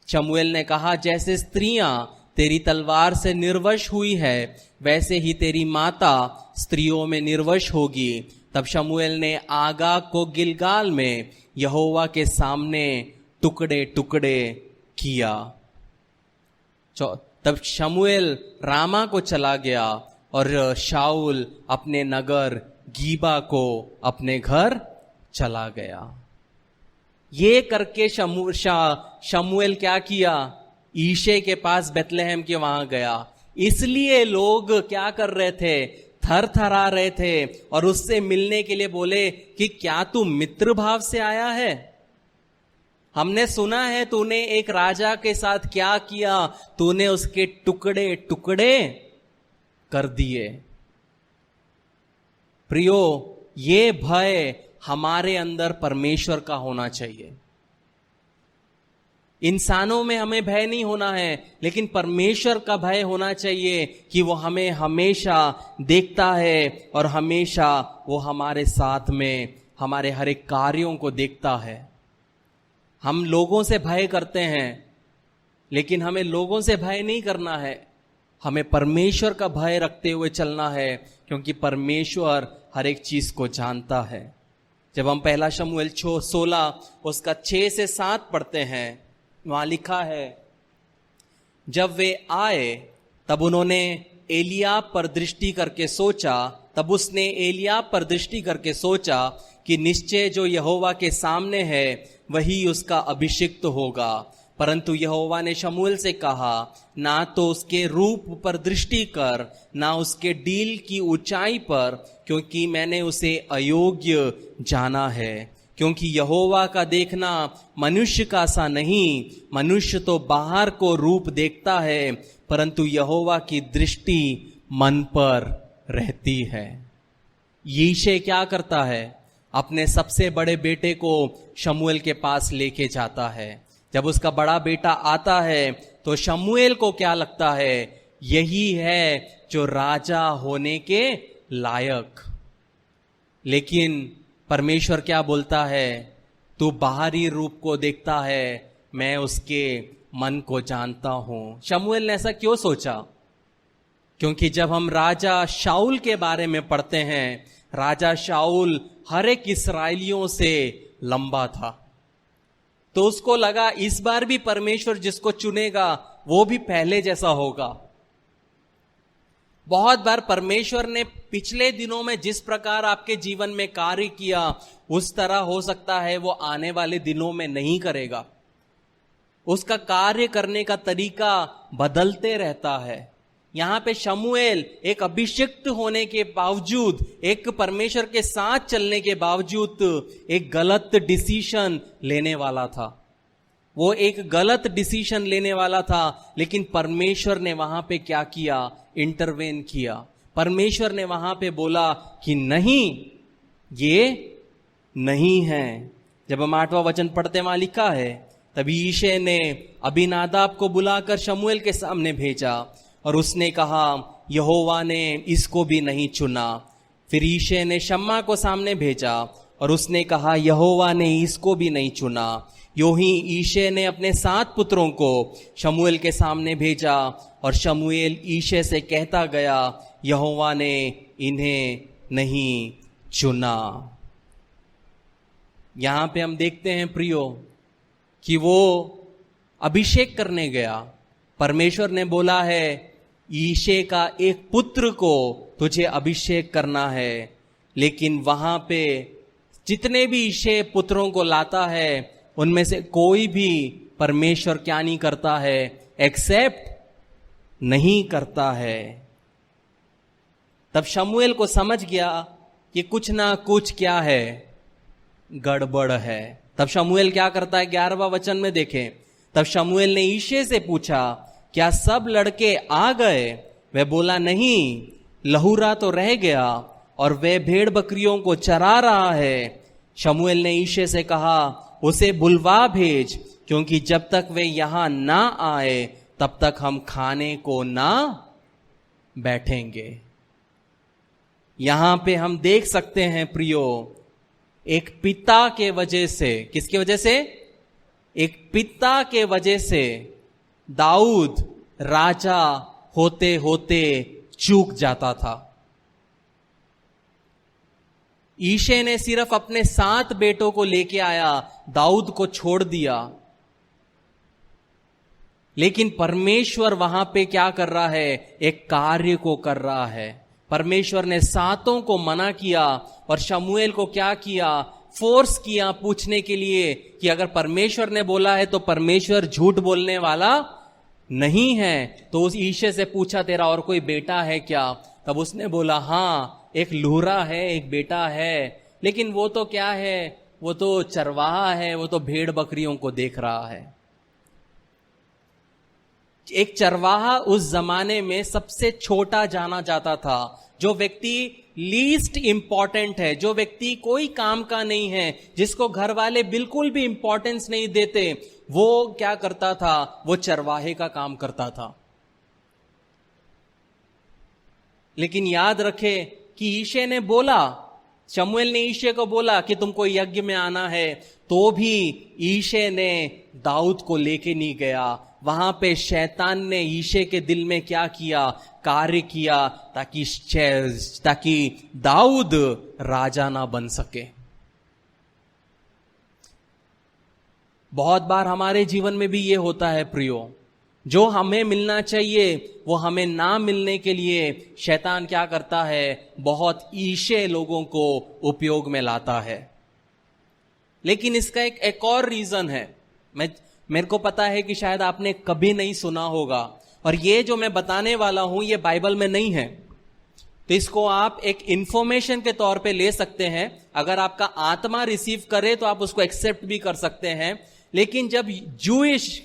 शमूएल ने कहा, जैसे स्त्रियां तेरी तलवार से निर्वश हुई है, वैसे ही तेरी माता स्त्रियों में निर्वश होगी। तब शमूएल ने आगाग को गिलगाल में यहोवा के सामने टुकड़े टुकड़े किया। तब शमूएल रामा को चला गया और शाऊल अपने नगर गीबा को अपने घर चला गया। ये करके शमूएल क्या किया? ईशे के पास बेतलेहम के वहां गया। इसलिए लोग क्या कर रहे थे? थर थरा रहे थे और उससे मिलने के लिए बोले कि क्या तू मित्र भाव से आया है? हमने सुना है तूने एक राजा के साथ क्या किया, तूने उसके टुकड़े टुकड़े कर दिए। प्रियो, ये भय हमारे अंदर परमेश्वर का होना चाहिए। इंसानों में हमें भय नहीं होना है, लेकिन परमेश्वर का भय होना चाहिए कि वो हमें हमेशा देखता है और हमेशा वो हमारे साथ में हमारे हर एक कार्यों को देखता है। हम लोगों से भय करते हैं, लेकिन हमें लोगों से भय नहीं करना है, हमें परमेश्वर का भय रखते हुए चलना है, क्योंकि परमेश्वर हर एक चीज को जानता है। जब हम पहला शमूएल 16 उसका 6 से 7 पढ़ते हैं, वहां लिखा है, जब वे आए तब उन्होंने एलियाब पर दृष्टि करके सोचा, तब उसने एलियाब पर दृष्टि करके सोचा कि निश्चय जो यहोवा के सामने है वही उसका अभिषिक्त होगा। परंतु यहोवा ने शमूएल से कहा, ना तो उसके रूप पर दृष्टि कर, ना उसके डील की ऊंचाई पर, क्योंकि मैंने उसे अयोग्य जाना है। क्योंकि यहोवा का देखना मनुष्य का सा नहीं, मनुष्य तो बाहर को रूप देखता है, परंतु यहोवा की दृष्टि मन पर रहती है। यीशे क्या करता है? अपने सबसे बड़े बेटे को शमूएल के पास लेके जाता है। जब उसका बड़ा बेटा आता है तो शमूएल को क्या लगता है? यही है जो राजा होने के लायक। लेकिन परमेश्वर क्या बोलता है? तू बाहरी रूप को देखता है, मैं उसके मन को जानता हूं। शमूएल ने ऐसा क्यों सोचा? क्योंकि जब हम राजा शाऊल के बारे में पढ़ते हैं, राजा शाऊल हर एक इस्राएलियों से लंबा था, तो उसको लगा इस बार भी परमेश्वर जिसको चुनेगा वो भी पहले जैसा होगा। बहुत बार परमेश्वर ने पिछले दिनों में जिस प्रकार आपके जीवन में कार्य किया, उस तरह हो सकता है वो आने वाले दिनों में नहीं करेगा। उसका कार्य करने का तरीका बदलते रहता है। यहां पे शमूएल एक अभिषिक्त होने के बावजूद, एक परमेश्वर के साथ चलने के बावजूद एक गलत डिसीजन लेने वाला था। वो एक गलत डिसीजन लेने वाला था, लेकिन परमेश्वर ने वहां पे क्या किया? इंटरवेन किया। परमेश्वर ने वहां पे बोला कि नहीं, ये नहीं है। जब हम 8वां वचन पढ़ते वहां लिखा है, तभी यीशे ने अबीनादाब को बुलाकर शमूएल के सामने भेजा और उसने कहा, यहोवा ने इसको भी नहीं चुना। फिर यीशे ने शम्मा को सामने भेजा और उसने कहा, यहोवा ने इसको भी नहीं चुना। यूं ही यीशे ने अपने 7 पुत्रों को शमूएल के सामने भेजा और शमूएल यीशे से कहता गया, यहोवा ने इन्हें नहीं चुना। यहां पे हम देखते हैं प्रियो कि वो अभिषेक करने गया। परमेश्वर ने बोला है, यीशे का एक पुत्र को तुझे अभिषेक करना है, लेकिन वहां पे जितने भी यीशे पुत्रों को लाता है उनमें से कोई भी परमेश्वर क्या नहीं करता है? एक्सेप्ट नहीं करता है। तब शमूएल को समझ गया कि कुछ ना कुछ क्या है, गड़बड़ है। तब शमूएल क्या करता है? 11वां वचन में देखें। तब शमूएल ने यीशे से पूछा, क्या सब लड़के आ गए? वह बोला, नहीं, लहूरा तो रह गया और वह भेड़ बकरियों को चरा रहा है। शमूएल ने यीशे से कहा, उसे बुलवा भेज, क्योंकि जब तक वे यहां ना आए तब तक हम खाने को ना बैठेंगे। यहां पे हम देख सकते हैं प्रियो एक पिता के वजह से, किसकी वजह से? एक पिता के वजह से दाऊद राजा होते होते चूक जाता था। ईशे ने सिर्फ अपने 7 बेटों को लेके आया, दाऊद को छोड़ दिया। लेकिन परमेश्वर वहां पे क्या कर रहा है? एक कार्य को कर रहा है। परमेश्वर ने 7 को मना किया और शमूएल को क्या किया? फोर्स किया पूछने के लिए कि अगर परमेश्वर ने बोला है तो परमेश्वर झूठ बोलने वाला नहीं है। तो उस ईशे से पूछा, तेरा और कोई बेटा है क्या? तब उसने बोला, हाँ, एक लूहरा है, एक बेटा है, लेकिन वो तो क्या है? वो तो चरवाहा है, वो तो भेड़ बकरियों को देख रहा है। एक चरवाहा उस जमाने में सबसे छोटा जाना जाता था। जो व्यक्ति लीस्ट इंपॉर्टेंट है, जो व्यक्ति कोई काम का नहीं है, जिसको घर वाले बिल्कुल भी इंपॉर्टेंस नहीं देते, वो क्या करता था? वो चरवाहे का काम करता था। लेकिन याद रखे कि ईशे ने बोला, शमूएल ने ईशे को बोला कि तुमको यज्ञ में आना है, तो भी ईशे ने दाऊद को लेके नहीं गया। वहां पे शैतान ने ईशे के दिल में क्या किया? कार्य किया ताकि दाऊद राजा ना बन सके। बहुत बार हमारे जीवन में भी ये होता है प्रियो, जो हमें मिलना चाहिए वो हमें ना मिलने के लिए शैतान क्या करता है? बहुत ईशे लोगों को उपयोग में लाता है। लेकिन इसका एक और रीजन है, मेरे को पता है कि शायद आपने कभी नहीं सुना होगा, और ये जो मैं बताने वाला हूं ये बाइबल में नहीं है, तो इसको आप एक इंफॉर्मेशन के तौर पे ले सकते हैं। अगर आपका आत्मा रिसीव करे तो आप उसको एक्सेप्ट भी कर सकते हैं। लेकिन जब जूइश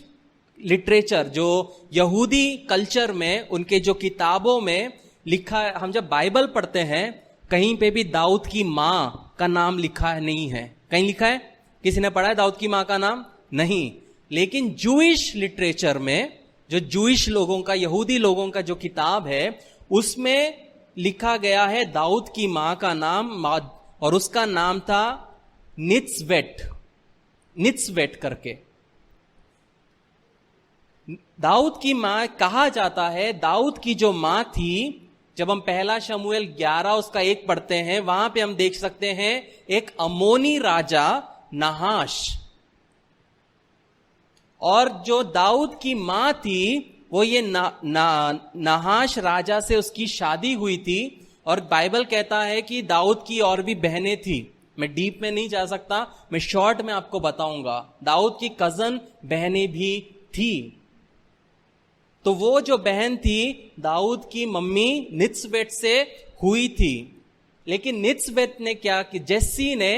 लिटरेचर, जो यहूदी कल्चर में, उनके जो किताबों में लिखा है, हम जब बाइबल पढ़ते हैं कहीं पे भी दाऊद की मां का नाम लिखा है नहीं है। कहीं लिखा है? किसी ने पढ़ा है दाऊद की मां का नाम? नहीं। लेकिन जूइश लिटरेचर में, जो जूइश लोगों का, यहूदी लोगों का जो किताब है, उसमें लिखा गया है दाऊद की मां का नाम, और उसका नाम था नित्सवेट करके। दाऊद की मां कहा जाता है, दाऊद की जो मां थी, जब हम 1 शमूएल 11 उसका 1 पढ़ते हैं, वहां पे हम देख सकते हैं एक अमोनी राजा नहाश, और जो दाऊद की मां थी वो ये नहाश राजा से उसकी शादी हुई थी। और बाइबल कहता है कि दाऊद की और भी बहनें थी। मैं डीप में नहीं जा सकता, मैं शॉर्ट में आपको बताऊंगा। दाऊद की कजन बहनें भी थी। तो वो जो बहन थी दाऊद की मम्मी नित्सवेट से हुई थी। लेकिन नित्सवेट ने क्या कि जेस्सी ने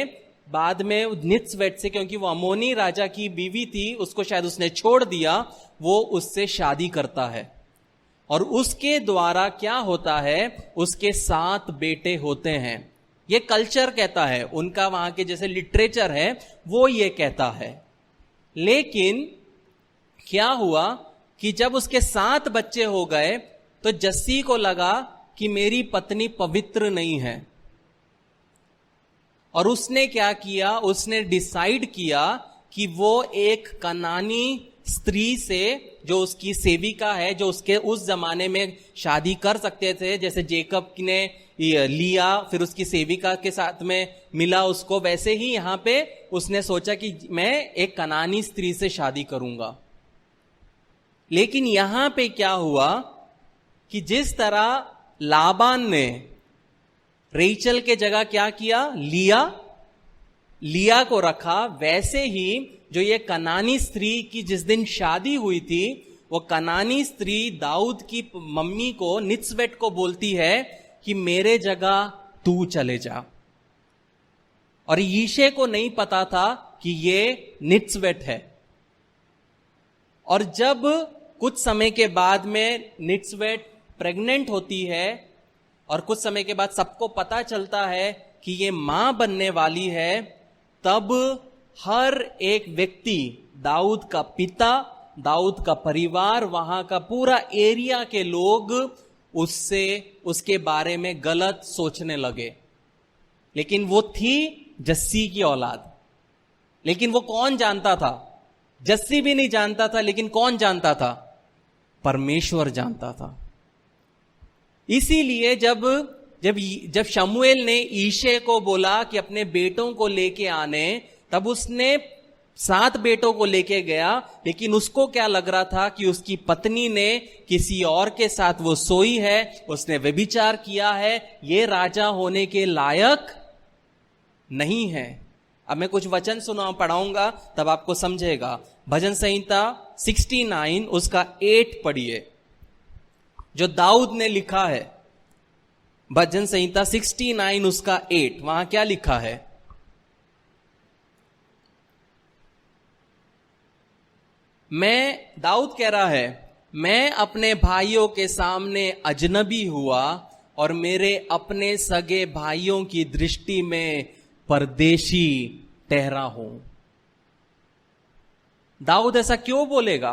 बाद में नित्सवेट से, क्योंकि वो अमोनी राजा की बीवी थी, उसको शायद उसने छोड़ दिया, वो उससे शादी करता है। और उसके द्वारा क्या होता है? उसके 7 बेटे होते हैं। ये कल्चर कहता है, उनका वहां के जैसे लिटरेचर है वो ये कहता है। लेकिन क्या हुआ कि जब उसके 7 बच्चे हो गए तो जस्सी को लगा कि मेरी पत्नी पवित्र नहीं है, और उसने क्या किया? उसने डिसाइड किया कि वो एक कनानी स्त्री से, जो उसकी सेविका है, जो उसके उस जमाने में शादी कर सकते थे, जैसे जेकब ने लिया फिर उसकी सेविका के साथ में मिला उसको, वैसे ही यहां पे उसने सोचा कि मैं एक कनानी स्त्री से शादी करूंगा। लेकिन यहां पे क्या हुआ कि जिस तरह लाबान ने रेचल के जगह क्या किया? लिया को रखा, वैसे ही जो ये कनानी स्त्री की जिस दिन शादी हुई थी, वो कनानी स्त्री दाऊद की मम्मी को, नित्सवेट को बोलती है कि मेरे जगह तू चले जा। और यीशे को नहीं पता था कि ये नित्सवेट है। और जब कुछ समय के बाद में नित्सवेट प्रेग्नेंट होती है, और कुछ समय के बाद सबको पता चलता है कि ये मां बनने वाली है, तब हर एक व्यक्ति, दाऊद का पिता, दाऊद का परिवार, वहां का पूरा एरिया के लोग उसके बारे में गलत सोचने लगे। लेकिन वो थी जस्सी की औलाद। लेकिन वो कौन जानता था? जस्सी भी नहीं जानता था, लेकिन कौन जानता था? परमेश्वर जानता था। इसीलिए जब शमूएल ने ईशे को बोला कि अपने बेटों को लेके आने, तब उसने 7 बेटों को लेके गया, लेकिन उसको क्या लग रहा था कि उसकी पत्नी ने किसी और के साथ वो सोई है, उसने व्यभिचार किया है, ये राजा होने के लायक नहीं है। अब मैं कुछ वचन पढ़ाऊंगा, तब आपको समझेगा। भजन संहिता 69 उसका 8 पढ़िए, जो दाऊद ने लिखा है। भजन संहिता 69 उसका 8, वहां क्या लिखा है? दाऊद कह रहा है, मैं अपने भाइयों के सामने अजनबी हुआ और मेरे अपने सगे भाइयों की दृष्टि में परदेशी ठहरा हूं। दाऊद ऐसा क्यों बोलेगा?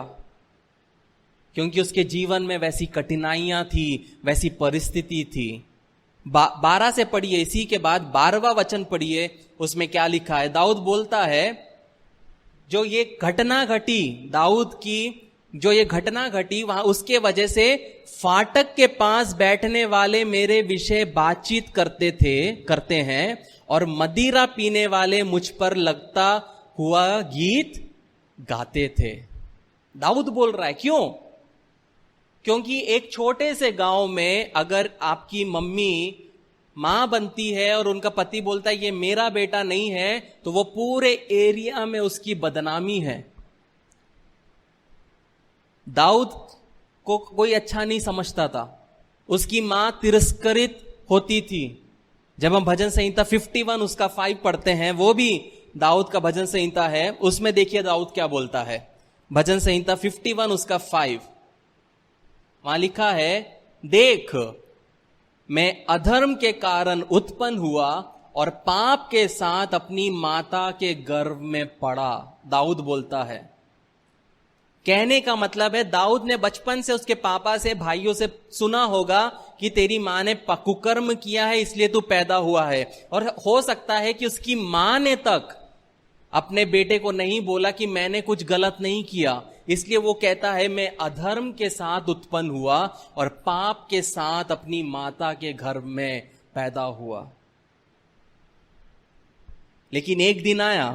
क्योंकि उसके जीवन में वैसी कठिनाइयां थी, वैसी परिस्थिति थी। 12 से पढ़िए, इसी के बाद 12वां वचन पढ़िए, उसमें क्या लिखा है? दाऊद बोलता है, जो ये घटना घटी दाऊद की, जो ये घटना घटी वहां, उसके वजह से फाटक के पास बैठने वाले मेरे विषय बातचीत करते हैं, और मदिरा पीने वाले मुझ पर लगता हुआ गीत गाते थे। दाऊद बोल रहा है, क्यों? क्योंकि एक छोटे से गांव में अगर आपकी मम्मी मां बनती है और उनका पति बोलता है ये मेरा बेटा नहीं है, तो वो पूरे एरिया में उसकी बदनामी है। दाऊद को कोई अच्छा नहीं समझता था, उसकी मां तिरस्कृत होती थी। जब हम भजन संहिता 51 उसका 5 पढ़ते हैं, वो भी दाऊद का भजन संहिता है, उसमें देखिए दाऊद क्या बोलता है। भजन संहिता 51 उसका 5, वहां लिखा है, देख मैं अधर्म के कारण उत्पन्न हुआ और पाप के साथ अपनी माता के गर्भ में पड़ा। दाऊद बोलता है, कहने का मतलब है दाऊद ने बचपन से उसके पापा से, भाइयों से सुना होगा कि तेरी मां ने कुकर्म किया है, इसलिए तू पैदा हुआ है। और हो सकता है कि उसकी मां ने तक अपने बेटे को नहीं बोला कि मैंने कुछ गलत नहीं किया, इसलिए वो कहता है मैं अधर्म के साथ उत्पन्न हुआ और पाप के साथ अपनी माता के गर्भ में पैदा हुआ। लेकिन एक दिन आया,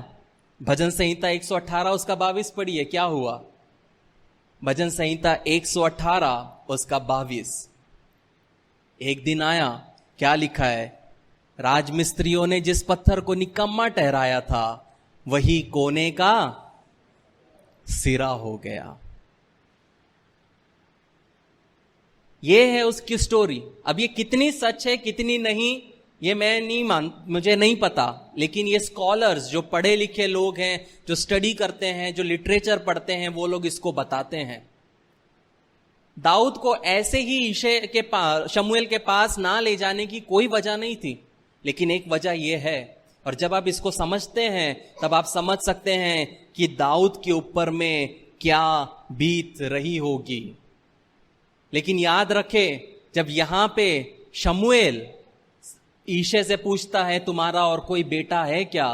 भजन संहिता 118 उसका 22 पढ़िए, क्या हुआ? भजन संहिता 118 उसका 22, एक दिन आया, क्या लिखा है? राजमिस्त्रियों ने जिस पत्थर को निकम्मा ठहराया था, वही कोने का सिरा हो गया। यह है उसकी स्टोरी। अब ये कितनी सच है कितनी नहीं, ये मुझे नहीं पता, लेकिन ये स्कॉलर्स, जो पढ़े लिखे लोग हैं, जो स्टडी करते हैं, जो लिटरेचर पढ़ते हैं, वो लोग इसको बताते हैं। दाऊद को ऐसे ही शमूएल के पास ना ले जाने की कोई वजह नहीं थी, लेकिन एक वजह यह है, और जब आप इसको समझते हैं तब आप समझ सकते हैं कि दाऊद के ऊपर में क्या बीत रही होगी। लेकिन याद रखें, जब यहां पे शमूएल ईशे से पूछता है तुम्हारा और कोई बेटा है क्या,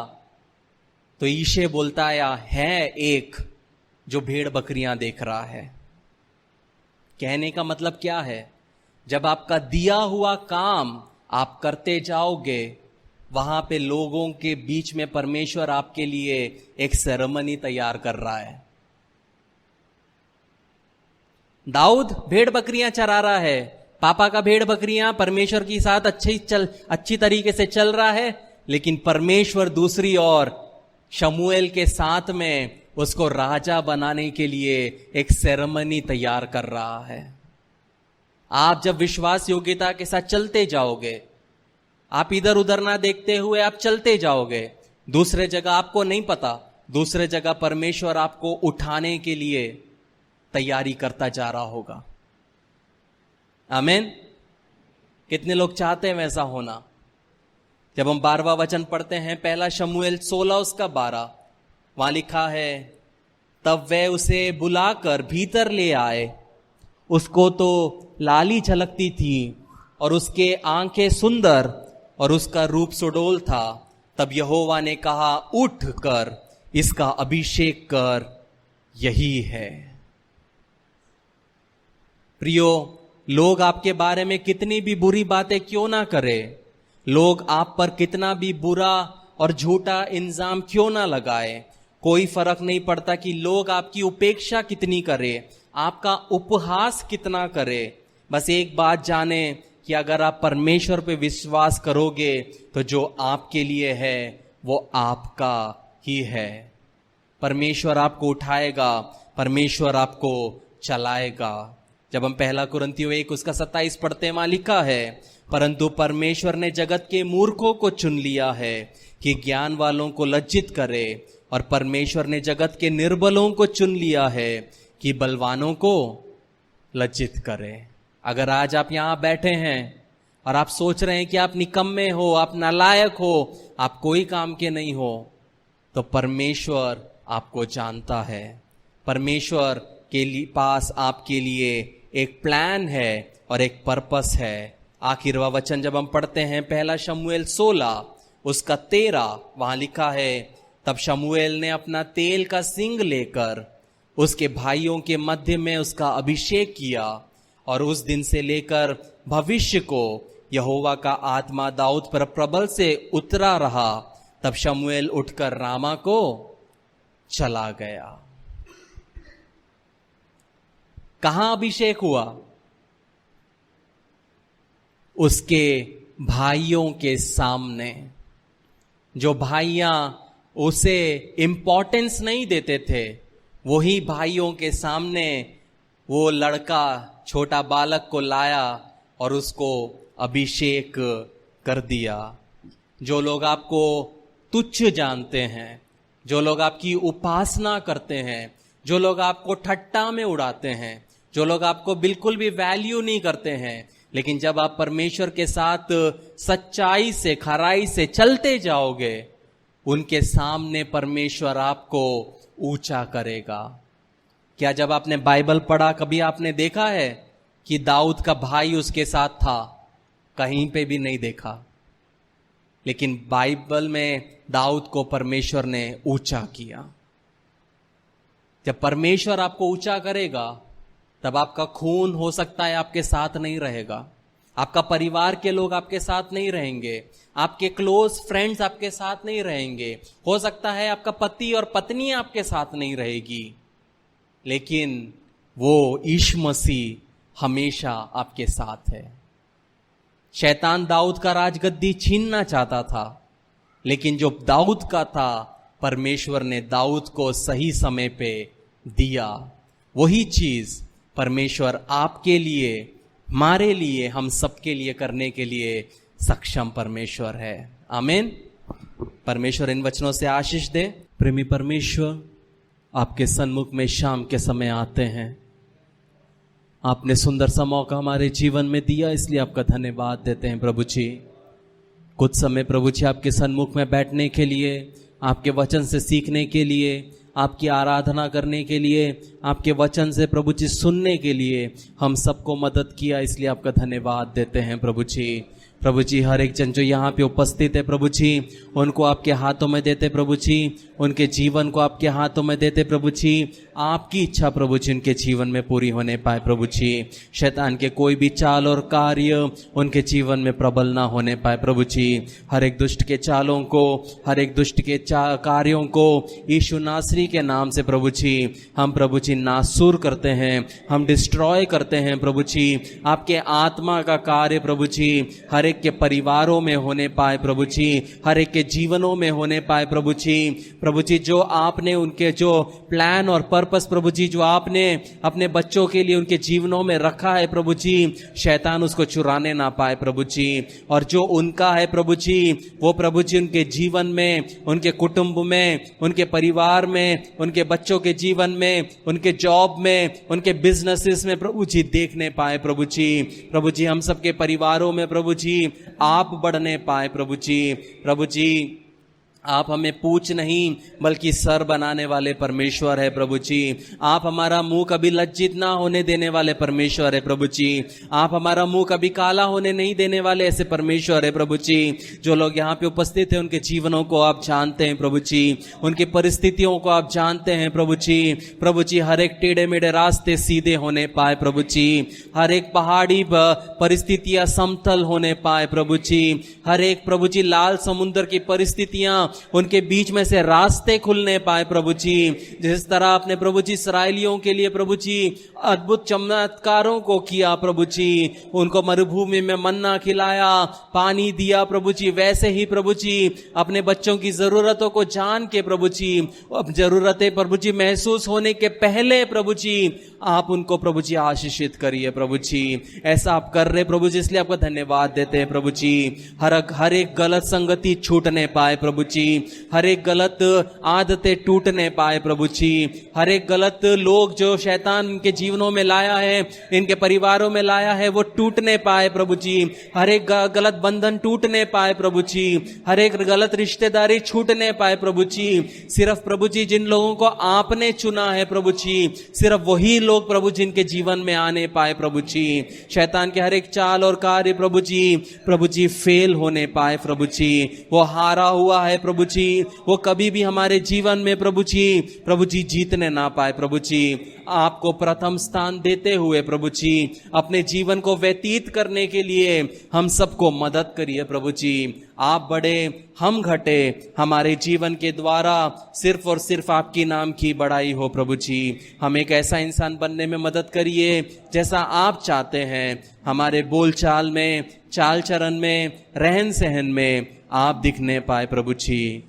तो ईशे बोलता है एक जो भेड़ बकरियां देख रहा है। कहने का मतलब क्या है? जब आपका दिया हुआ काम आप करते जाओगे, वहां पे लोगों के बीच में परमेश्वर आपके लिए एक सेरेमनी तैयार कर रहा है। दाऊद भेड़ बकरियां चरा रहा है, पापा का भेड़ बकरियां परमेश्वर के साथ अच्छी तरीके से चल रहा है, लेकिन परमेश्वर दूसरी ओर शमूएल के साथ में उसको राजा बनाने के लिए एक सेरेमनी तैयार कर रहा है। आप जब विश्वास योग्यता के साथ चलते जाओगे, आप इधर उधर ना देखते हुए आप चलते जाओगे, दूसरे जगह आपको नहीं पता, दूसरे जगह परमेश्वर आपको उठाने के लिए तैयारी करता जा रहा होगा। आमीन। कितने लोग चाहते हैं वैसा होना? जब हम 12वां वचन पढ़ते हैं, पहला शमूएल 16 उसका 12, वहां लिखा है, तब वे उसे बुलाकर भीतर ले आए, उसको तो लाली झलकती थी और उसके आंखें सुंदर और उसका रूप सुडोल था, तब यहोवा ने कहा, उठ कर इसका अभिषेक कर, यही है। प्रियो, लोग आपके बारे में कितनी भी बुरी बातें क्यों ना करें, लोग आप पर कितना भी बुरा और झूठा इल्जाम क्यों ना लगाए, कोई फर्क नहीं पड़ता कि लोग आपकी उपेक्षा कितनी करें, आपका उपहास कितना करें। बस एक बात जाने कि अगर आप परमेश्वर पे विश्वास करोगे तो जो आपके लिए है वो आपका ही है। परमेश्वर आपको उठाएगा, परमेश्वर आपको चलाएगा। जब हम 1 कुरिन्थियों 1:27 पढ़ते हैं, वहां लिखा है, परंतु परमेश्वर ने जगत के मूर्खों को चुन लिया है कि ज्ञान वालों को लज्जित करे, और परमेश्वर ने जगत के निर्बलों को चुन लिया है कि बलवानों को लज्जित करे। अगर आज आप यहां बैठे हैं और आप सोच रहे हैं कि आप निकम्मे हो, आप नालायक हो, आप कोई काम के नहीं हो, तो परमेश्वर आपको जानता है। परमेश्वर के पास आपके लिए एक प्लान है और एक पर्पस है। आखिरवा वचन जब हम पढ़ते हैं 1 शमूएल 16 उसका 13, वहां लिखा है, तब शमूएल ने अपना तेल का सिंग लेकर उसके भाइयों के मध्य में उसका अभिषेक किया, और उस दिन से लेकर भविष्य को यहोवा का आत्मा दाऊद पर प्रबल से उतरा रहा। तब शमूएल उठकर रामा को चला गया। कहां अभिषेक हुआ? उसके भाइयों के सामने। जो भाइयां उसे इंपॉर्टेंस नहीं देते थे, वही भाइयों के सामने वो लड़का, छोटा बालक को लाया और उसको अभिषेक कर दिया। जो लोग आपको तुच्छ जानते हैं, जो लोग आपकी उपासना करते हैं, जो लोग आपको ठट्टा में उड़ाते हैं, जो लोग आपको बिल्कुल भी वैल्यू नहीं करते हैं, लेकिन जब आप परमेश्वर के साथ सच्चाई से, खराई से चलते जाओगे, उनके सामने परमेश्वर आपको ऊंचा करेगा। क्या जब आपने बाइबल पढ़ा, कभी आपने देखा है कि दाऊद का भाई उसके साथ था? कहीं पे भी नहीं देखा। लेकिन बाइबल में दाऊद को परमेश्वर ने ऊंचा किया। जब परमेश्वर आपको ऊंचा करेगा, तब आपका खून हो सकता है आपके साथ नहीं रहेगा, आपका परिवार के लोग आपके साथ नहीं रहेंगे, आपके क्लोज फ्रेंड्स आपके साथ नहीं रहेंगे, हो सकता है आपका पति और पत्नी आपके साथ नहीं रहेगी, लेकिन वो यीशु मसीह हमेशा आपके साथ है। शैतान दाऊद का राजगद्दी छीनना चाहता था, लेकिन जो दाऊद का था, परमेश्वर ने दाऊद को सही समय पे दिया। वही चीज परमेश्वर आपके लिए, हमारे लिए, हम सबके लिए करने के लिए सक्षम परमेश्वर है। आमीन। परमेश्वर इन वचनों से आशीष दे। प्रेमी परमेश्वर, आपके सन्मुख में शाम के समय आते हैं। आपने सुंदर सा मौका हमारे जीवन में दिया, इसलिए आपका धन्यवाद देते हैं प्रभु जी। कुछ समय प्रभु जी आपके सन्मुख में बैठने के लिए, आपके वचन से सीखने के लिए, आपकी आराधना करने के लिए, आपके वचन से प्रभु जी सुनने के लिए हम सबको मदद किया, इसलिए आपका धन्यवाद देते हैं प्रभु जी। प्रभु जी, हर एक जन जो यहाँ पे उपस्थित है प्रभु जी, उनको आपके हाथों में देते प्रभु जी, उनके जीवन को आपके हाथों में देते प्रभु जी। आपकी इच्छा प्रभु जी उनके जीवन में पूरी होने पाए प्रभु जी। शैतान के कोई भी चाल और कार्य उनके जीवन में प्रबल ना होने पाए प्रभु जी। हर एक दुष्ट के चालों को, हर एक दुष्ट के कार्यों को यीशु नासरी के नाम से प्रभु जी हम प्रभु जी नासूर करते हैं, हम डिस्ट्रॉय करते हैं प्रभु जी। आपके आत्मा का कार्य प्रभु जी हर एक के परिवारों में होने पाए प्रभु जी, हर एक के जीवनों में होने पाए प्रभु जी। प्रभु जी, जो आपने उनके जो प्लान और पर्पस प्रभु जी जो आपने अपने बच्चों के लिए उनके जीवनों में रखा है प्रभु जी, शैतान उसको चुराने ना पाए प्रभु जी। और जो उनका है प्रभु जी, वो प्रभु जी उनके जीवन में, उनके कुटुंब में, उनके परिवार में, उनके बच्चों के जीवन में, उनके जॉब में, उनके बिजनेसेस में प्रभु जी देखने पाए प्रभु जी। प्रभु जी, हम सबके परिवारों में प्रभु जी आप बढ़ने पाए प्रभु जी। प्रभु जी, आप हमें पूछ नहीं बल्कि सर बनाने वाले परमेश्वर है प्रभु जी। आप हमारा मुंह कभी लज्जित ना होने देने वाले परमेश्वर है प्रभु जी। आप हमारा मुंह कभी काला होने नहीं देने वाले ऐसे परमेश्वर है प्रभु जी। जो लोग यहाँ पे उपस्थित हैं उनके जीवनों को आप जानते हैं प्रभु जी, उनकी परिस्थितियों को आप जानते हैं प्रभु जी। प्रभु जी हर एक टेढ़े मेढ़े रास्ते सीधे होने पाए प्रभु जी, हर एक पहाड़ी परिस्थितियां समतल होने पाए प्रभु जी, हर एक प्रभु जी लाल समुद्र की परिस्थितियां उनके बीच में से रास्ते खुलने पाए प्रभु जी। जिस तरह आपने प्रभु जी इसराइलियों के लिए प्रभु जी अद्भुत चमत्कारों को किया प्रभु जी, उनको मरुभूमि में मन्ना खिलाया, पानी दिया प्रभु जी, वैसे ही प्रभु जी अपने बच्चों की जरूरतों को जान के प्रभु जी, अब जरूरतें प्रभु जी महसूस होने के पहले प्रभु जी आप उनको प्रभु जी आशीषित करिए प्रभु जी। ऐसा आप कर रहे प्रभु जी, इसलिए आपका धन्यवाद देते हैं प्रभु जी। हर एक गलत संगति छूटने पाए प्रभु जी, हर एक गलत आदतें टूटने पाए प्रभु जी, हर एक गलत लोग जो शैतान इनके जीवनों में लाया है, इनके परिवारों में लाया है, वो टूटने पाए प्रभु जी। हर एक गलत बंधन टूटने पाए प्रभु जी, हर एक गलत रिश्तेदारी छूटने पाए प्रभु जी। सिर्फ प्रभु जी जिन लोगों को आपने चुना है प्रभु जी, सिर्फ वही लोग प्रभु जी इनके जीवन में आने पाए प्रभु जी। शैतान के हर एक चाल और कार्य प्रभु जी फेल होने पाए प्रभु जी। वो हारा हुआ है प्रभु जी, वो कभी भी हमारे जीवन में प्रभु जी जीतने ना पाए प्रभु जी। आपको प्रथम स्थान देते हुए प्रभु जी अपने जीवन को व्यतीत करने के लिए हम सबको मदद करिए प्रभु जी। आप बड़े हम घटे, हमारे जीवन के द्वारा सिर्फ और सिर्फ आपकी नाम की बड़ाई हो प्रभु जी। हम एक ऐसा इंसान बनने में मदद करिए जैसा आप चाहते हैं। हमारे बोलचाल में, चाल चरण में, रहन सहन में आप दिखने पाए प्रभु जी।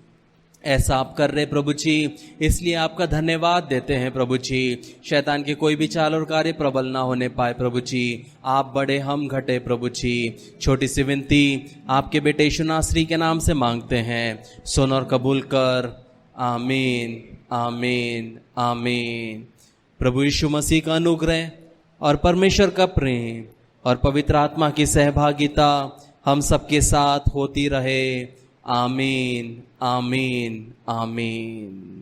ऐसा आप कर रहे प्रभु जी, इसलिए आपका धन्यवाद देते हैं प्रभु जी। शैतान के कोई भी चाल और कार्य प्रबल ना होने पाए प्रभु जी। आप बड़े हम घटे प्रभु जी। छोटी सी विनती आपके बेटे यीशु नासरी के नाम से मांगते हैं, सुन और कबूल कर। आमीन, आमीन, आमीन। प्रभु यीशु मसीह का अनुग्रह और परमेश्वर का प्रेम और पवित्र आत्मा की सहभागिता हम सबके साथ होती रहे। आमीन, आमीन, आमीन।